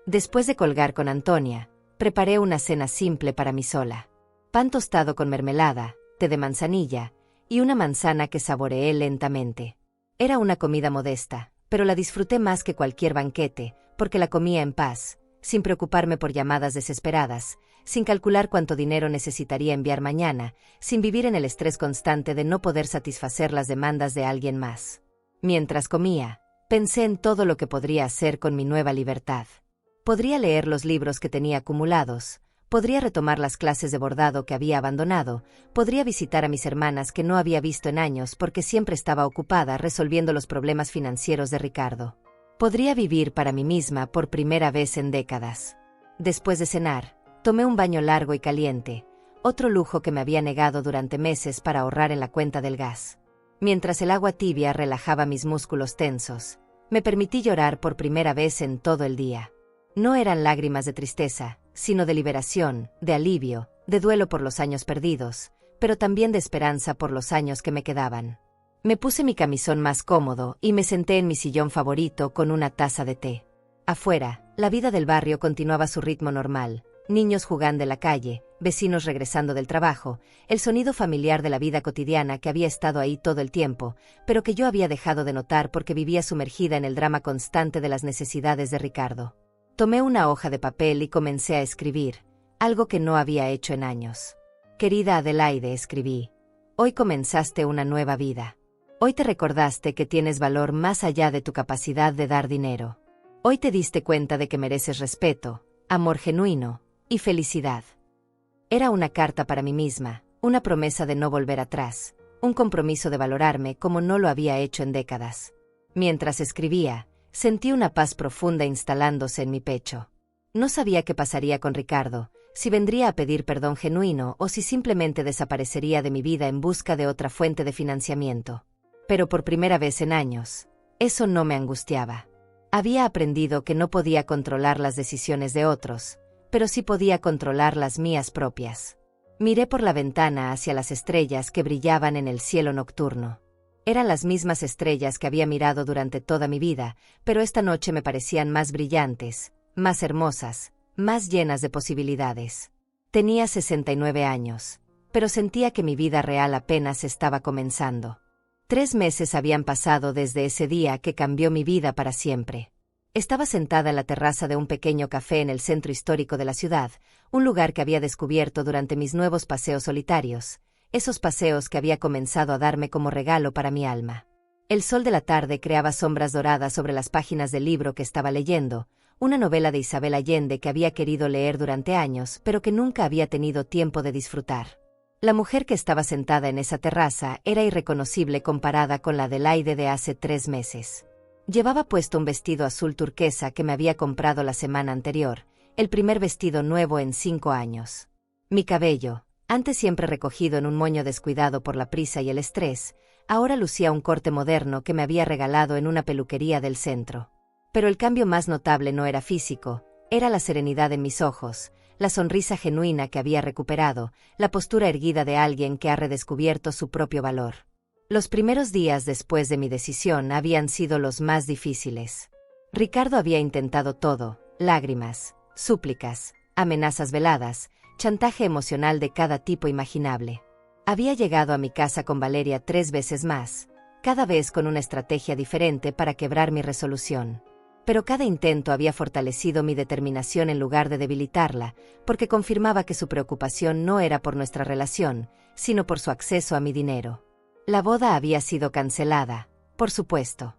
Después de colgar con Antonia, preparé una cena simple para mí sola. Pan tostado con mermelada, té de manzanilla, y una manzana que saboreé lentamente. Era una comida modesta, pero la disfruté más que cualquier banquete, porque la comía en paz, sin preocuparme por llamadas desesperadas, sin calcular cuánto dinero necesitaría enviar mañana, sin vivir en el estrés constante de no poder satisfacer las demandas de alguien más. Mientras comía, pensé en todo lo que podría hacer con mi nueva libertad. Podría leer los libros que tenía acumulados, podría retomar las clases de bordado que había abandonado, podría visitar a mis hermanas que no había visto en años porque siempre estaba ocupada resolviendo los problemas financieros de Ricardo. Podría vivir para mí misma por primera vez en décadas. Después de cenar, tomé un baño largo y caliente, otro lujo que me había negado durante meses para ahorrar en la cuenta del gas. Mientras el agua tibia relajaba mis músculos tensos, me permití llorar por primera vez en todo el día. No eran lágrimas de tristeza, sino de liberación, de alivio, de duelo por los años perdidos, pero también de esperanza por los años que me quedaban. Me puse mi camisón más cómodo y me senté en mi sillón favorito con una taza de té. Afuera, la vida del barrio continuaba su ritmo normal, niños jugando en la calle, vecinos regresando del trabajo, el sonido familiar de la vida cotidiana que había estado ahí todo el tiempo, pero que yo había dejado de notar porque vivía sumergida en el drama constante de las necesidades de Ricardo. Tomé una hoja de papel y comencé a escribir, algo que no había hecho en años. Querida Adelaide, escribí, hoy comenzaste una nueva vida. Hoy te recordaste que tienes valor más allá de tu capacidad de dar dinero. Hoy te diste cuenta de que mereces respeto, amor genuino y felicidad. Era una carta para mí misma, una promesa de no volver atrás, un compromiso de valorarme como no lo había hecho en décadas. Mientras escribía, sentí una paz profunda instalándose en mi pecho. No sabía qué pasaría con Ricardo, si vendría a pedir perdón genuino o si simplemente desaparecería de mi vida en busca de otra fuente de financiamiento. Pero por primera vez en años, eso no me angustiaba. Había aprendido que no podía controlar las decisiones de otros, pero sí podía controlar las mías propias. Miré por la ventana hacia las estrellas que brillaban en el cielo nocturno. Eran las mismas estrellas que había mirado durante toda mi vida, pero esta noche me parecían más brillantes, más hermosas, más llenas de posibilidades. Tenía 69 años, pero sentía que mi vida real apenas estaba comenzando. 3 meses habían pasado desde ese día que cambió mi vida para siempre. Estaba sentada en la terraza de un pequeño café en el centro histórico de la ciudad, un lugar que había descubierto durante mis nuevos paseos solitarios, esos paseos que había comenzado a darme como regalo para mi alma. El sol de la tarde creaba sombras doradas sobre las páginas del libro que estaba leyendo, una novela de Isabel Allende que había querido leer durante años, pero que nunca había tenido tiempo de disfrutar. La mujer que estaba sentada en esa terraza era irreconocible comparada con la Adelaide de hace 3 meses. Llevaba puesto un vestido azul turquesa que me había comprado la semana anterior, el primer vestido nuevo en 5 años. Mi cabello, antes siempre recogido en un moño descuidado por la prisa y el estrés, ahora lucía un corte moderno que me había regalado en una peluquería del centro. Pero el cambio más notable no era físico, era la serenidad en mis ojos, la sonrisa genuina que había recuperado, la postura erguida de alguien que ha redescubierto su propio valor. Los primeros días después de mi decisión habían sido los más difíciles. Ricardo había intentado todo, lágrimas, súplicas, amenazas veladas, chantaje emocional de cada tipo imaginable. Había llegado a mi casa con Valeria 3 veces más, cada vez con una estrategia diferente para quebrar mi resolución. Pero cada intento había fortalecido mi determinación en lugar de debilitarla, porque confirmaba que su preocupación no era por nuestra relación, sino por su acceso a mi dinero. La boda había sido cancelada, por supuesto.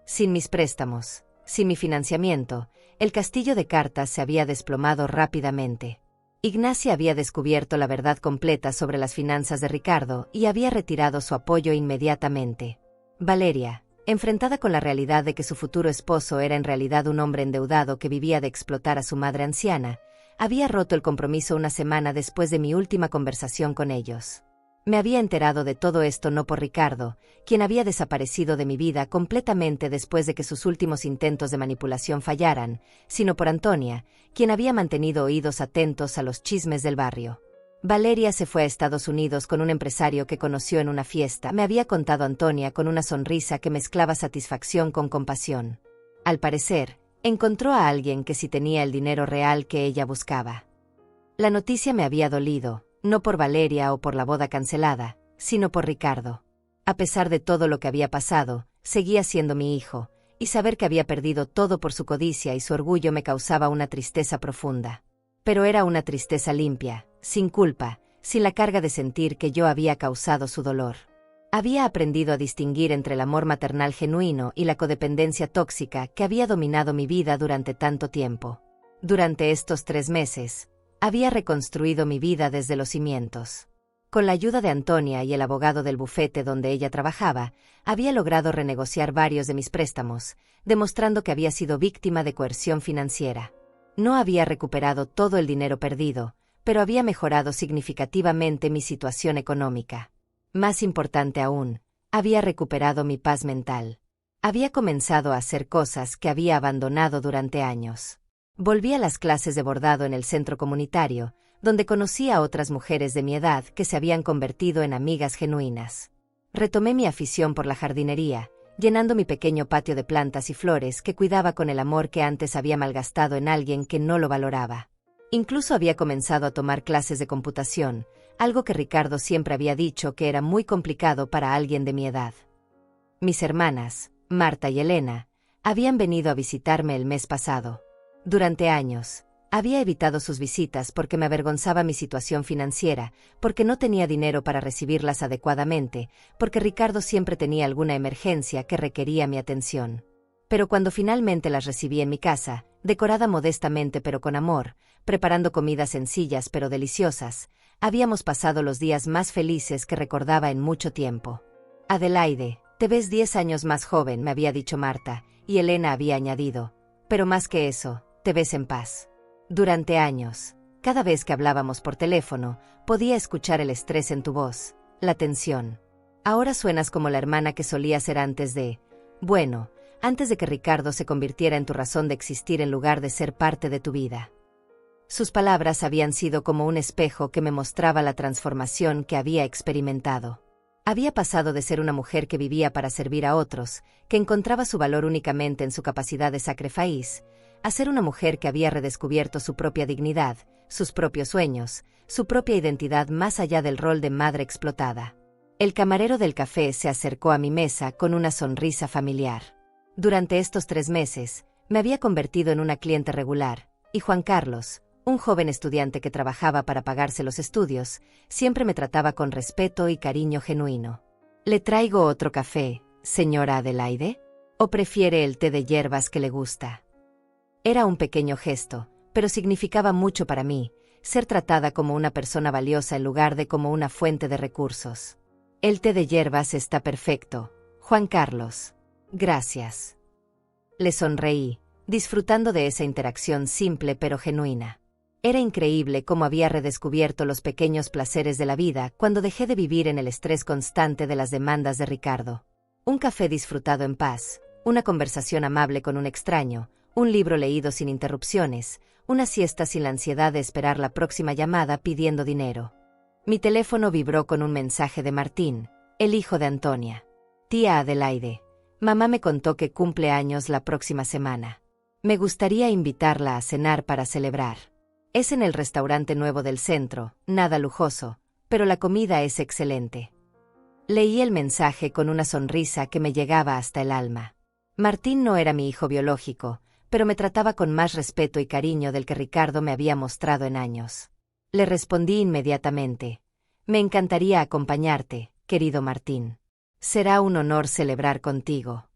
Sin mis préstamos, sin mi financiamiento, el castillo de cartas se había desplomado rápidamente. Ignacia había descubierto la verdad completa sobre las finanzas de Ricardo y había retirado su apoyo inmediatamente. Valeria, enfrentada con la realidad de que su futuro esposo era en realidad un hombre endeudado que vivía de explotar a su madre anciana, había roto el compromiso una semana después de mi última conversación con ellos. Me había enterado de todo esto no por Ricardo, quien había desaparecido de mi vida completamente después de que sus últimos intentos de manipulación fallaran, sino por Antonia, quien había mantenido oídos atentos a los chismes del barrio. Valeria se fue a Estados Unidos con un empresario que conoció en una fiesta, me había contado Antonia con una sonrisa que mezclaba satisfacción con compasión. Al parecer, encontró a alguien que sí tenía el dinero real que ella buscaba. La noticia me había dolido, no por Valeria o por la boda cancelada, sino por Ricardo. A pesar de todo lo que había pasado, seguía siendo mi hijo, y saber que había perdido todo por su codicia y su orgullo me causaba una tristeza profunda. Pero era una tristeza limpia, sin culpa, sin la carga de sentir que yo había causado su dolor. Había aprendido a distinguir entre el amor maternal genuino y la codependencia tóxica que había dominado mi vida durante tanto tiempo. Durante estos 3 meses, había reconstruido mi vida desde los cimientos. Con la ayuda de Antonia y el abogado del bufete donde ella trabajaba, había logrado renegociar varios de mis préstamos, demostrando que había sido víctima de coerción financiera. No había recuperado todo el dinero perdido, pero había mejorado significativamente mi situación económica. Más importante aún, había recuperado mi paz mental. Había comenzado a hacer cosas que había abandonado durante años. Volví a las clases de bordado en el centro comunitario, donde conocí a otras mujeres de mi edad que se habían convertido en amigas genuinas. Retomé mi afición por la jardinería, llenando mi pequeño patio de plantas y flores que cuidaba con el amor que antes había malgastado en alguien que no lo valoraba. Incluso había comenzado a tomar clases de computación, algo que Ricardo siempre había dicho que era muy complicado para alguien de mi edad. Mis hermanas, Marta y Elena, habían venido a visitarme el mes pasado. Durante años, había evitado sus visitas porque me avergonzaba mi situación financiera, porque no tenía dinero para recibirlas adecuadamente, porque Ricardo siempre tenía alguna emergencia que requería mi atención. Pero cuando finalmente las recibí en mi casa, decorada modestamente pero con amor, preparando comidas sencillas pero deliciosas, habíamos pasado los días más felices que recordaba en mucho tiempo. Adelaide, te ves 10 años más joven, me había dicho Marta, y Elena había añadido, pero más que eso, te ves en paz. Durante años, cada vez que hablábamos por teléfono, podía escuchar el estrés en tu voz, la tensión. Ahora suenas como la hermana que solía ser antes de que Ricardo se convirtiera en tu razón de existir en lugar de ser parte de tu vida. Sus palabras habían sido como un espejo que me mostraba la transformación que había experimentado. Había pasado de ser una mujer que vivía para servir a otros, que encontraba su valor únicamente en su capacidad de sacrifice, a ser una mujer que había redescubierto su propia dignidad, sus propios sueños, su propia identidad más allá del rol de madre explotada. El camarero del café se acercó a mi mesa con una sonrisa familiar. Durante estos 3 meses, me había convertido en una cliente regular, y Juan Carlos, un joven estudiante que trabajaba para pagarse los estudios, siempre me trataba con respeto y cariño genuino. ¿Le traigo otro café, señora Adelaide? ¿O prefiere el té de hierbas que le gusta? Era un pequeño gesto, pero significaba mucho para mí, ser tratada como una persona valiosa en lugar de como una fuente de recursos. El té de hierbas está perfecto, Juan Carlos. Gracias. Le sonreí, disfrutando de esa interacción simple pero genuina. Era increíble cómo había redescubierto los pequeños placeres de la vida cuando dejé de vivir en el estrés constante de las demandas de Ricardo. Un café disfrutado en paz, una conversación amable con un extraño, un libro leído sin interrupciones, una siesta sin la ansiedad de esperar la próxima llamada pidiendo dinero. Mi teléfono vibró con un mensaje de Martín, el hijo de Antonia. Tía Adelaide, mamá me contó que cumple años la próxima semana. Me gustaría invitarla a cenar para celebrar. Es en el restaurante nuevo del centro, nada lujoso, pero la comida es excelente. Leí el mensaje con una sonrisa que me llegaba hasta el alma. Martín no era mi hijo biológico, pero me trataba con más respeto y cariño del que Ricardo me había mostrado en años. Le respondí inmediatamente. Me encantaría acompañarte, querido Martín. Será un honor celebrar contigo.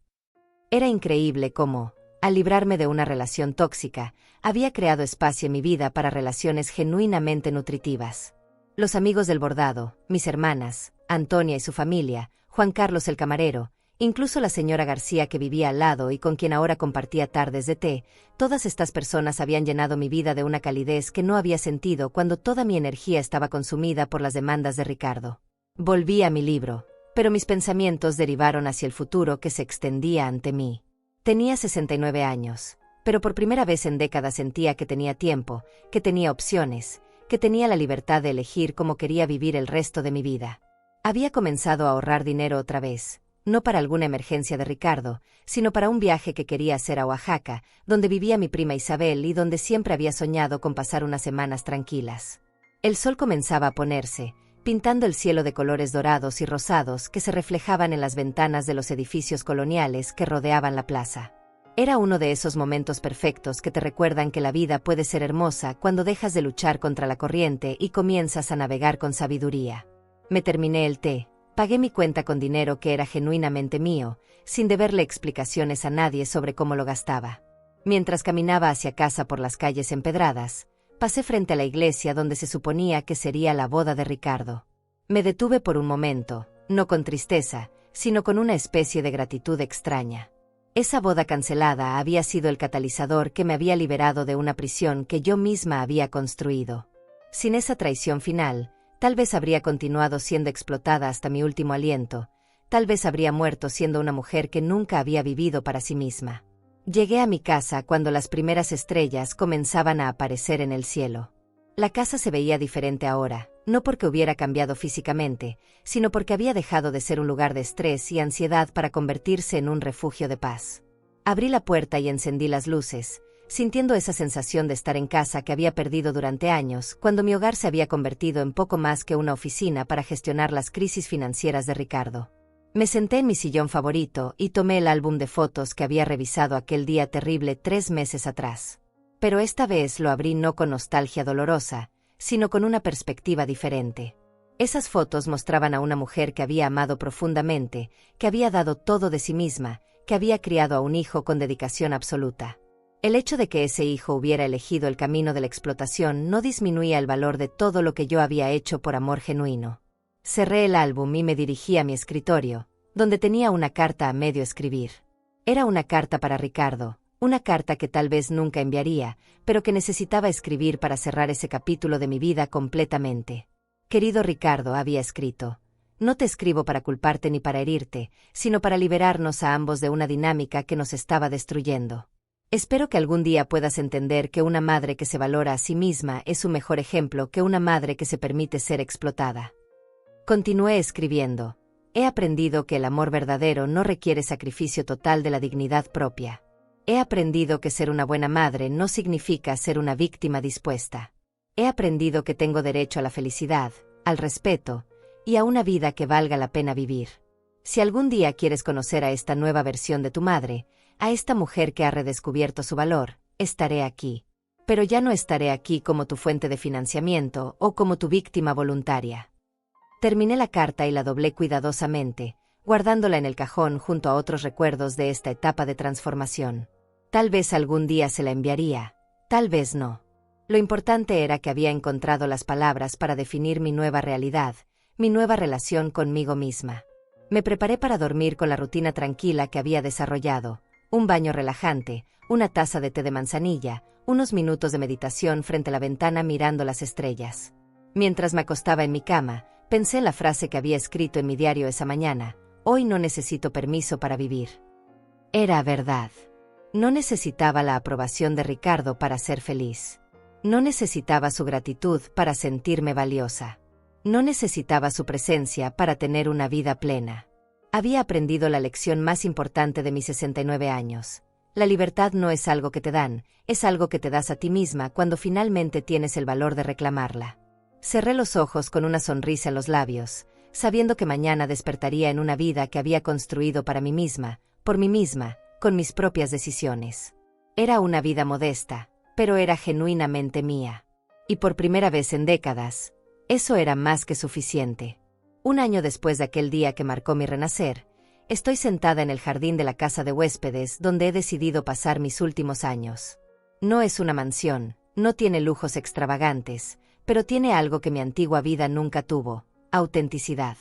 Era increíble cómo, al librarme de una relación tóxica, había creado espacio en mi vida para relaciones genuinamente nutritivas. Los amigos del bordado, mis hermanas, Antonia y su familia, Juan Carlos el camarero, incluso la señora García que vivía al lado y con quien ahora compartía tardes de té, todas estas personas habían llenado mi vida de una calidez que no había sentido cuando toda mi energía estaba consumida por las demandas de Ricardo. Volví a mi libro, pero mis pensamientos derivaron hacia el futuro que se extendía ante mí. Tenía 69 años, pero por primera vez en décadas sentía que tenía tiempo, que tenía opciones, que tenía la libertad de elegir cómo quería vivir el resto de mi vida. Había comenzado a ahorrar dinero otra vez, no para alguna emergencia de Ricardo, sino para un viaje que quería hacer a Oaxaca, donde vivía mi prima Isabel y donde siempre había soñado con pasar unas semanas tranquilas. El sol comenzaba a ponerse, pintando el cielo de colores dorados y rosados que se reflejaban en las ventanas de los edificios coloniales que rodeaban la plaza. Era uno de esos momentos perfectos que te recuerdan que la vida puede ser hermosa cuando dejas de luchar contra la corriente y comienzas a navegar con sabiduría. Me terminé el té, pagué mi cuenta con dinero que era genuinamente mío, sin deberle explicaciones a nadie sobre cómo lo gastaba. Mientras caminaba hacia casa por las calles empedradas, pasé frente a la iglesia donde se suponía que sería la boda de Ricardo. Me detuve por un momento, no con tristeza, sino con una especie de gratitud extraña. Esa boda cancelada había sido el catalizador que me había liberado de una prisión que yo misma había construido. Sin esa traición final, tal vez habría continuado siendo explotada hasta mi último aliento, tal vez habría muerto siendo una mujer que nunca había vivido para sí misma. Llegué a mi casa cuando las primeras estrellas comenzaban a aparecer en el cielo. La casa se veía diferente ahora, no porque hubiera cambiado físicamente, sino porque había dejado de ser un lugar de estrés y ansiedad para convertirse en un refugio de paz. Abrí la puerta y encendí las luces, sintiendo esa sensación de estar en casa que había perdido durante años, cuando mi hogar se había convertido en poco más que una oficina para gestionar las crisis financieras de Ricardo. Me senté en mi sillón favorito y tomé el álbum de fotos que había revisado aquel día terrible 3 meses atrás. Pero esta vez lo abrí no con nostalgia dolorosa, sino con una perspectiva diferente. Esas fotos mostraban a una mujer que había amado profundamente, que había dado todo de sí misma, que había criado a un hijo con dedicación absoluta. El hecho de que ese hijo hubiera elegido el camino de la explotación no disminuía el valor de todo lo que yo había hecho por amor genuino. Cerré el álbum y me dirigí a mi escritorio, donde tenía una carta a medio escribir. Era una carta para Ricardo, una carta que tal vez nunca enviaría, pero que necesitaba escribir para cerrar ese capítulo de mi vida completamente. Querido Ricardo, había escrito, no te escribo para culparte ni para herirte, sino para liberarnos a ambos de una dinámica que nos estaba destruyendo. Espero que algún día puedas entender que una madre que se valora a sí misma es un mejor ejemplo que una madre que se permite ser explotada. Continué escribiendo. He aprendido que el amor verdadero no requiere sacrificio total de la dignidad propia. He aprendido que ser una buena madre no significa ser una víctima dispuesta. He aprendido que tengo derecho a la felicidad, al respeto, y a una vida que valga la pena vivir. Si algún día quieres conocer a esta nueva versión de tu madre, a esta mujer que ha redescubierto su valor, estaré aquí. Pero ya no estaré aquí como tu fuente de financiamiento o como tu víctima voluntaria. Terminé la carta y la doblé cuidadosamente, guardándola en el cajón junto a otros recuerdos de esta etapa de transformación. Tal vez algún día se la enviaría, tal vez no. Lo importante era que había encontrado las palabras para definir mi nueva realidad, mi nueva relación conmigo misma. Me preparé para dormir con la rutina tranquila que había desarrollado, un baño relajante, una taza de té de manzanilla, unos minutos de meditación frente a la ventana mirando las estrellas. Mientras me acostaba en mi cama, pensé en la frase que había escrito en mi diario esa mañana: hoy no necesito permiso para vivir. Era verdad. No necesitaba la aprobación de Ricardo para ser feliz. No necesitaba su gratitud para sentirme valiosa. No necesitaba su presencia para tener una vida plena. Había aprendido la lección más importante de mis 69 años. La libertad no es algo que te dan, es algo que te das a ti misma cuando finalmente tienes el valor de reclamarla. Cerré los ojos con una sonrisa en los labios, sabiendo que mañana despertaría en una vida que había construido para mí misma, por mí misma, con mis propias decisiones. Era una vida modesta, pero era genuinamente mía. Y por primera vez en décadas, eso era más que suficiente. Un año después de aquel día que marcó mi renacer, estoy sentada en el jardín de la casa de huéspedes donde he decidido pasar mis últimos años. No es una mansión, no tiene lujos extravagantes, pero tiene algo que mi antigua vida nunca tuvo: autenticidad.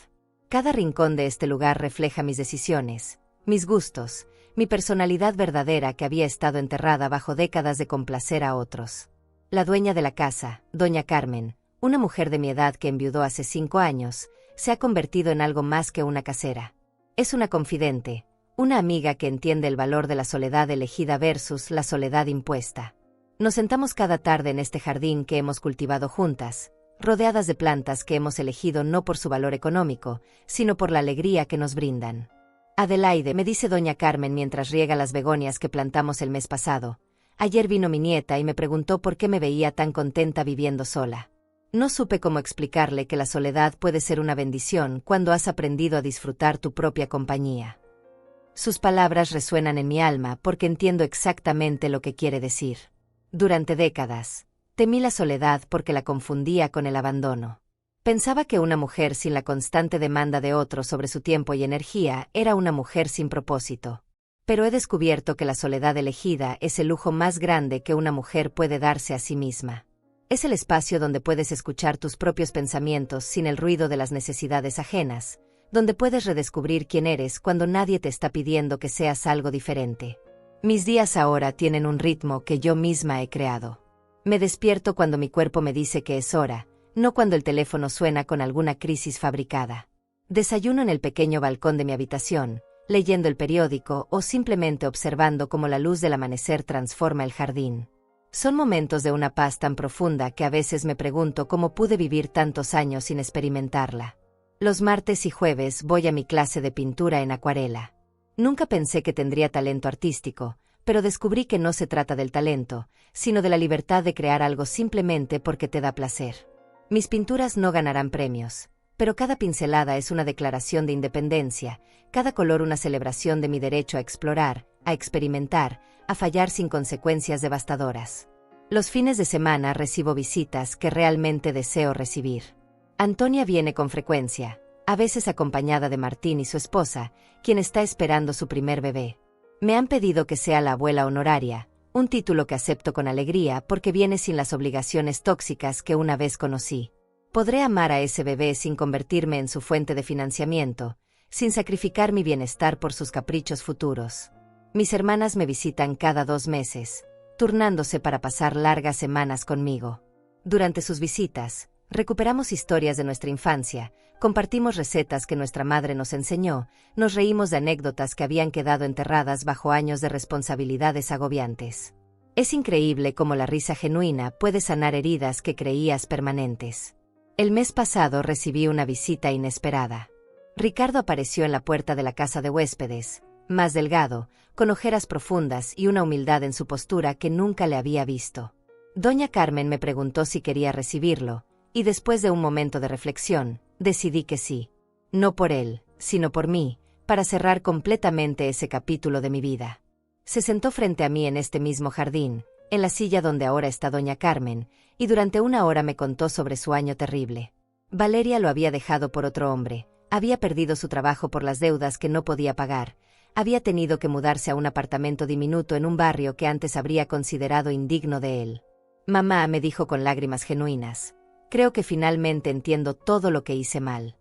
Cada rincón de este lugar refleja mis decisiones, mis gustos, mi personalidad verdadera que había estado enterrada bajo décadas de complacer a otros. La dueña de la casa, doña Carmen, una mujer de mi edad que enviudó hace 5 años, se ha convertido en algo más que una casera. Es una confidente, una amiga que entiende el valor de la soledad elegida versus la soledad impuesta. Nos sentamos cada tarde en este jardín que hemos cultivado juntas, rodeadas de plantas que hemos elegido no por su valor económico, sino por la alegría que nos brindan. Adelaide, me dice doña Carmen mientras riega las begonias que plantamos el mes pasado, ayer vino mi nieta y me preguntó por qué me veía tan contenta viviendo sola. No supe cómo explicarle que la soledad puede ser una bendición cuando has aprendido a disfrutar tu propia compañía. Sus palabras resuenan en mi alma porque entiendo exactamente lo que quiere decir. Durante décadas, temí la soledad porque la confundía con el abandono. Pensaba que una mujer sin la constante demanda de otros sobre su tiempo y energía era una mujer sin propósito. Pero he descubierto que la soledad elegida es el lujo más grande que una mujer puede darse a sí misma. Es el espacio donde puedes escuchar tus propios pensamientos sin el ruido de las necesidades ajenas, donde puedes redescubrir quién eres cuando nadie te está pidiendo que seas algo diferente. Mis días ahora tienen un ritmo que yo misma he creado. Me despierto cuando mi cuerpo me dice que es hora, no cuando el teléfono suena con alguna crisis fabricada. Desayuno en el pequeño balcón de mi habitación, leyendo el periódico o simplemente observando cómo la luz del amanecer transforma el jardín. Son momentos de una paz tan profunda que a veces me pregunto cómo pude vivir tantos años sin experimentarla. Los martes y jueves voy a mi clase de pintura en acuarela. Nunca pensé que tendría talento artístico, pero descubrí que no se trata del talento, sino de la libertad de crear algo simplemente porque te da placer. Mis pinturas no ganarán premios, pero cada pincelada es una declaración de independencia, cada color una celebración de mi derecho a explorar, a experimentar, a fallar sin consecuencias devastadoras. Los fines de semana recibo visitas que realmente deseo recibir. Antonia viene con frecuencia, a veces acompañada de Martín y su esposa, quien está esperando su primer bebé. Me han pedido que sea la abuela honoraria, un título que acepto con alegría porque viene sin las obligaciones tóxicas que una vez conocí. Podré amar a ese bebé sin convertirme en su fuente de financiamiento, sin sacrificar mi bienestar por sus caprichos futuros. Mis hermanas me visitan cada 2 meses, turnándose para pasar largas semanas conmigo. Durante sus visitas, recuperamos historias de nuestra infancia, compartimos recetas que nuestra madre nos enseñó, nos reímos de anécdotas que habían quedado enterradas bajo años de responsabilidades agobiantes. Es increíble cómo la risa genuina puede sanar heridas que creías permanentes. El mes pasado recibí una visita inesperada. Ricardo apareció en la puerta de la casa de huéspedes, más delgado, con ojeras profundas y una humildad en su postura que nunca le había visto. Doña Carmen me preguntó si quería recibirlo, y después de un momento de reflexión, decidí que sí. No por él, sino por mí, para cerrar completamente ese capítulo de mi vida. Se sentó frente a mí en este mismo jardín, en la silla donde ahora está doña Carmen, y durante 1 hora me contó sobre su año terrible. Valeria lo había dejado por otro hombre, había perdido su trabajo por las deudas que no podía pagar, había tenido que mudarse a un apartamento diminuto en un barrio que antes habría considerado indigno de él. Mamá, me dijo con lágrimas genuinas, creo que finalmente entiendo todo lo que hice mal.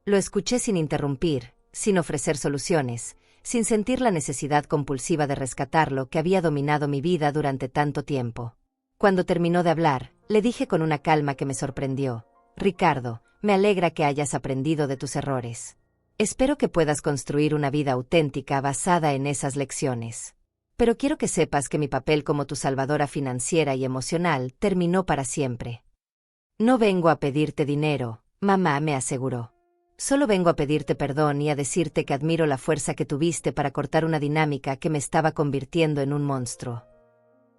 Lo escuché sin interrumpir, sin ofrecer soluciones, sin sentir la necesidad compulsiva de rescatar lo que había dominado mi vida durante tanto tiempo. Cuando terminó de hablar, le dije con una calma que me sorprendió: Ricardo, me alegra que hayas aprendido de tus errores. Espero que puedas construir una vida auténtica basada en esas lecciones. Pero quiero que sepas que mi papel como tu salvadora financiera y emocional terminó para siempre. No vengo a pedirte dinero, mamá me aseguró. Solo vengo a pedirte perdón y a decirte que admiro la fuerza que tuviste para cortar una dinámica que me estaba convirtiendo en un monstruo.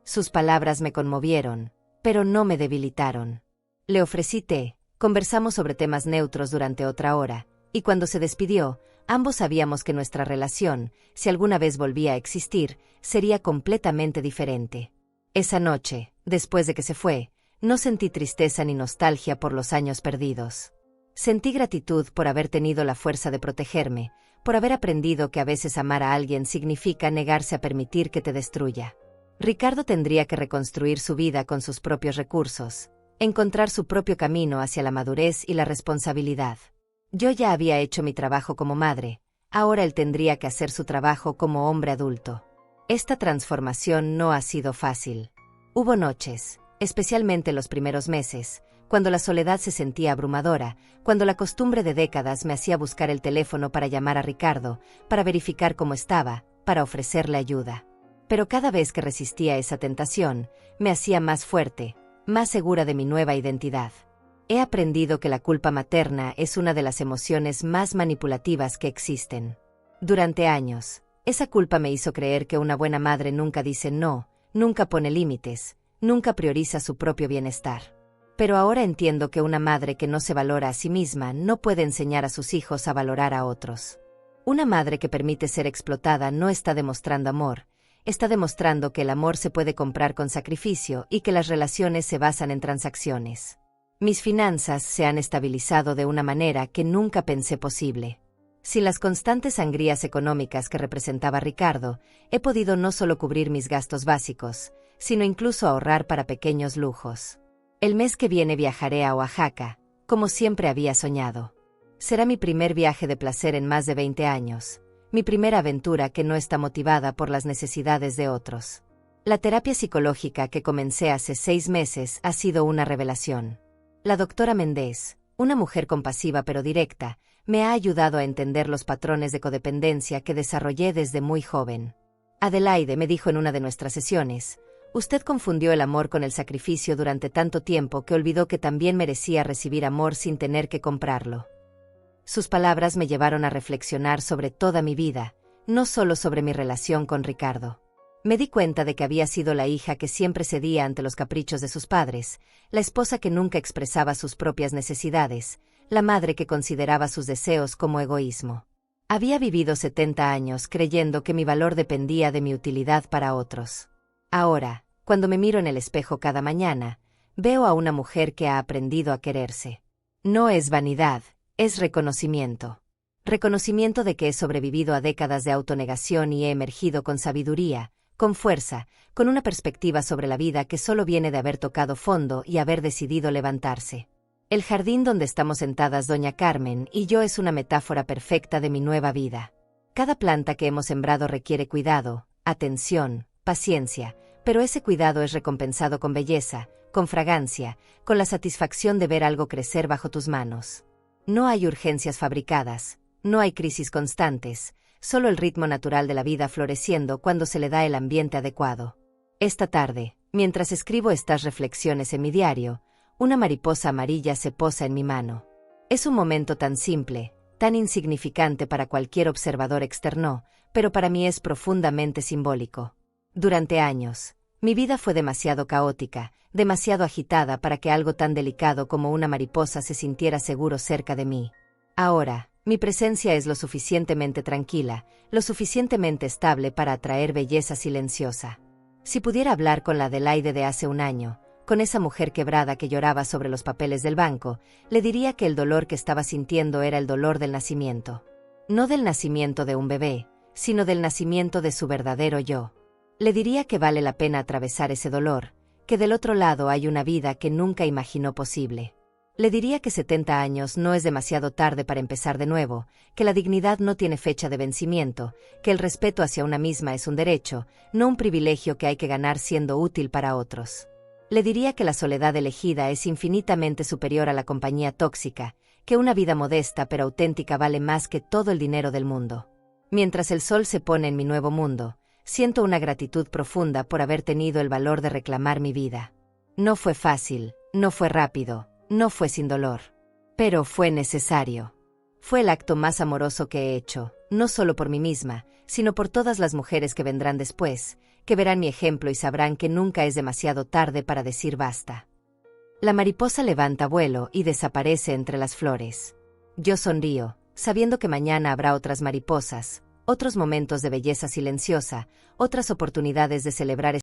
Sus palabras me conmovieron, pero no me debilitaron. Le ofrecí té, conversamos sobre temas neutros durante otra hora, y cuando se despidió, ambos sabíamos que nuestra relación, si alguna vez volvía a existir, sería completamente diferente. Esa noche, después de que se fue, no sentí tristeza ni nostalgia por los años perdidos. Sentí gratitud por haber tenido la fuerza de protegerme, por haber aprendido que a veces amar a alguien significa negarse a permitir que te destruya. Ricardo tendría que reconstruir su vida con sus propios recursos, encontrar su propio camino hacia la madurez y la responsabilidad. Yo ya había hecho mi trabajo como madre, ahora él tendría que hacer su trabajo como hombre adulto. Esta transformación no ha sido fácil. Hubo noches, especialmente los primeros meses, cuando la soledad se sentía abrumadora, cuando la costumbre de décadas me hacía buscar el teléfono para llamar a Ricardo, para verificar cómo estaba, para ofrecerle ayuda. Pero cada vez que resistía esa tentación, me hacía más fuerte, más segura de mi nueva identidad. He aprendido que la culpa materna es una de las emociones más manipulativas que existen. Durante años, esa culpa me hizo creer que una buena madre nunca dice no, nunca pone límites, nunca prioriza su propio bienestar. Pero ahora entiendo que una madre que no se valora a sí misma no puede enseñar a sus hijos a valorar a otros. Una madre que permite ser explotada no está demostrando amor, está demostrando que el amor se puede comprar con sacrificio y que las relaciones se basan en transacciones. Mis finanzas se han estabilizado de una manera que nunca pensé posible. Sin las constantes sangrías económicas que representaba Ricardo, he podido no solo cubrir mis gastos básicos, sino incluso ahorrar para pequeños lujos. El mes que viene viajaré a Oaxaca, como siempre había soñado. Será mi primer viaje de placer en más de 20 años, mi primera aventura que no está motivada por las necesidades de otros. La terapia psicológica que comencé hace 6 meses ha sido una revelación. La doctora Méndez, una mujer compasiva pero directa, me ha ayudado a entender los patrones de codependencia que desarrollé desde muy joven. Adelaide me dijo en una de nuestras sesiones: usted confundió el amor con el sacrificio durante tanto tiempo que olvidó que también merecía recibir amor sin tener que comprarlo. Sus palabras me llevaron a reflexionar sobre toda mi vida, no solo sobre mi relación con Ricardo. Me di cuenta de que había sido la hija que siempre cedía ante los caprichos de sus padres, la esposa que nunca expresaba sus propias necesidades, la madre que consideraba sus deseos como egoísmo. Había vivido 70 años creyendo que mi valor dependía de mi utilidad para otros. Ahora, cuando me miro en el espejo cada mañana, veo a una mujer que ha aprendido a quererse. No es vanidad, es reconocimiento. Reconocimiento de que he sobrevivido a décadas de autonegación y he emergido con sabiduría, con fuerza, con una perspectiva sobre la vida que solo viene de haber tocado fondo y haber decidido levantarse. El jardín donde estamos sentadas doña Carmen y yo es una metáfora perfecta de mi nueva vida. Cada planta que hemos sembrado requiere cuidado, atención, paciencia, pero ese cuidado es recompensado con belleza, con fragancia, con la satisfacción de ver algo crecer bajo tus manos. No hay urgencias fabricadas, no hay crisis constantes, solo el ritmo natural de la vida floreciendo cuando se le da el ambiente adecuado. Esta tarde, mientras escribo estas reflexiones en mi diario, una mariposa amarilla se posa en mi mano. Es un momento tan simple, tan insignificante para cualquier observador externo, pero para mí es profundamente simbólico. Durante años, mi vida fue demasiado caótica, demasiado agitada para que algo tan delicado como una mariposa se sintiera seguro cerca de mí. Ahora, mi presencia es lo suficientemente tranquila, lo suficientemente estable para atraer belleza silenciosa. Si pudiera hablar con la Adelaide de hace un año, con esa mujer quebrada que lloraba sobre los papeles del banco, le diría que el dolor que estaba sintiendo era el dolor del nacimiento. No del nacimiento de un bebé, sino del nacimiento de su verdadero yo. Le diría que vale la pena atravesar ese dolor, que del otro lado hay una vida que nunca imaginó posible. Le diría que 70 años no es demasiado tarde para empezar de nuevo, que la dignidad no tiene fecha de vencimiento, que el respeto hacia una misma es un derecho, no un privilegio que hay que ganar siendo útil para otros. Le diría que la soledad elegida es infinitamente superior a la compañía tóxica, que una vida modesta pero auténtica vale más que todo el dinero del mundo. Mientras el sol se pone en mi nuevo mundo, siento una gratitud profunda por haber tenido el valor de reclamar mi vida. No fue fácil, no fue rápido, no fue sin dolor. Pero fue necesario. Fue el acto más amoroso que he hecho, no solo por mí misma, sino por todas las mujeres que vendrán después, que verán mi ejemplo y sabrán que nunca es demasiado tarde para decir basta. La mariposa levanta vuelo y desaparece entre las flores. Yo sonrío, sabiendo que mañana habrá otras mariposas, otros momentos de belleza silenciosa, otras oportunidades de celebrar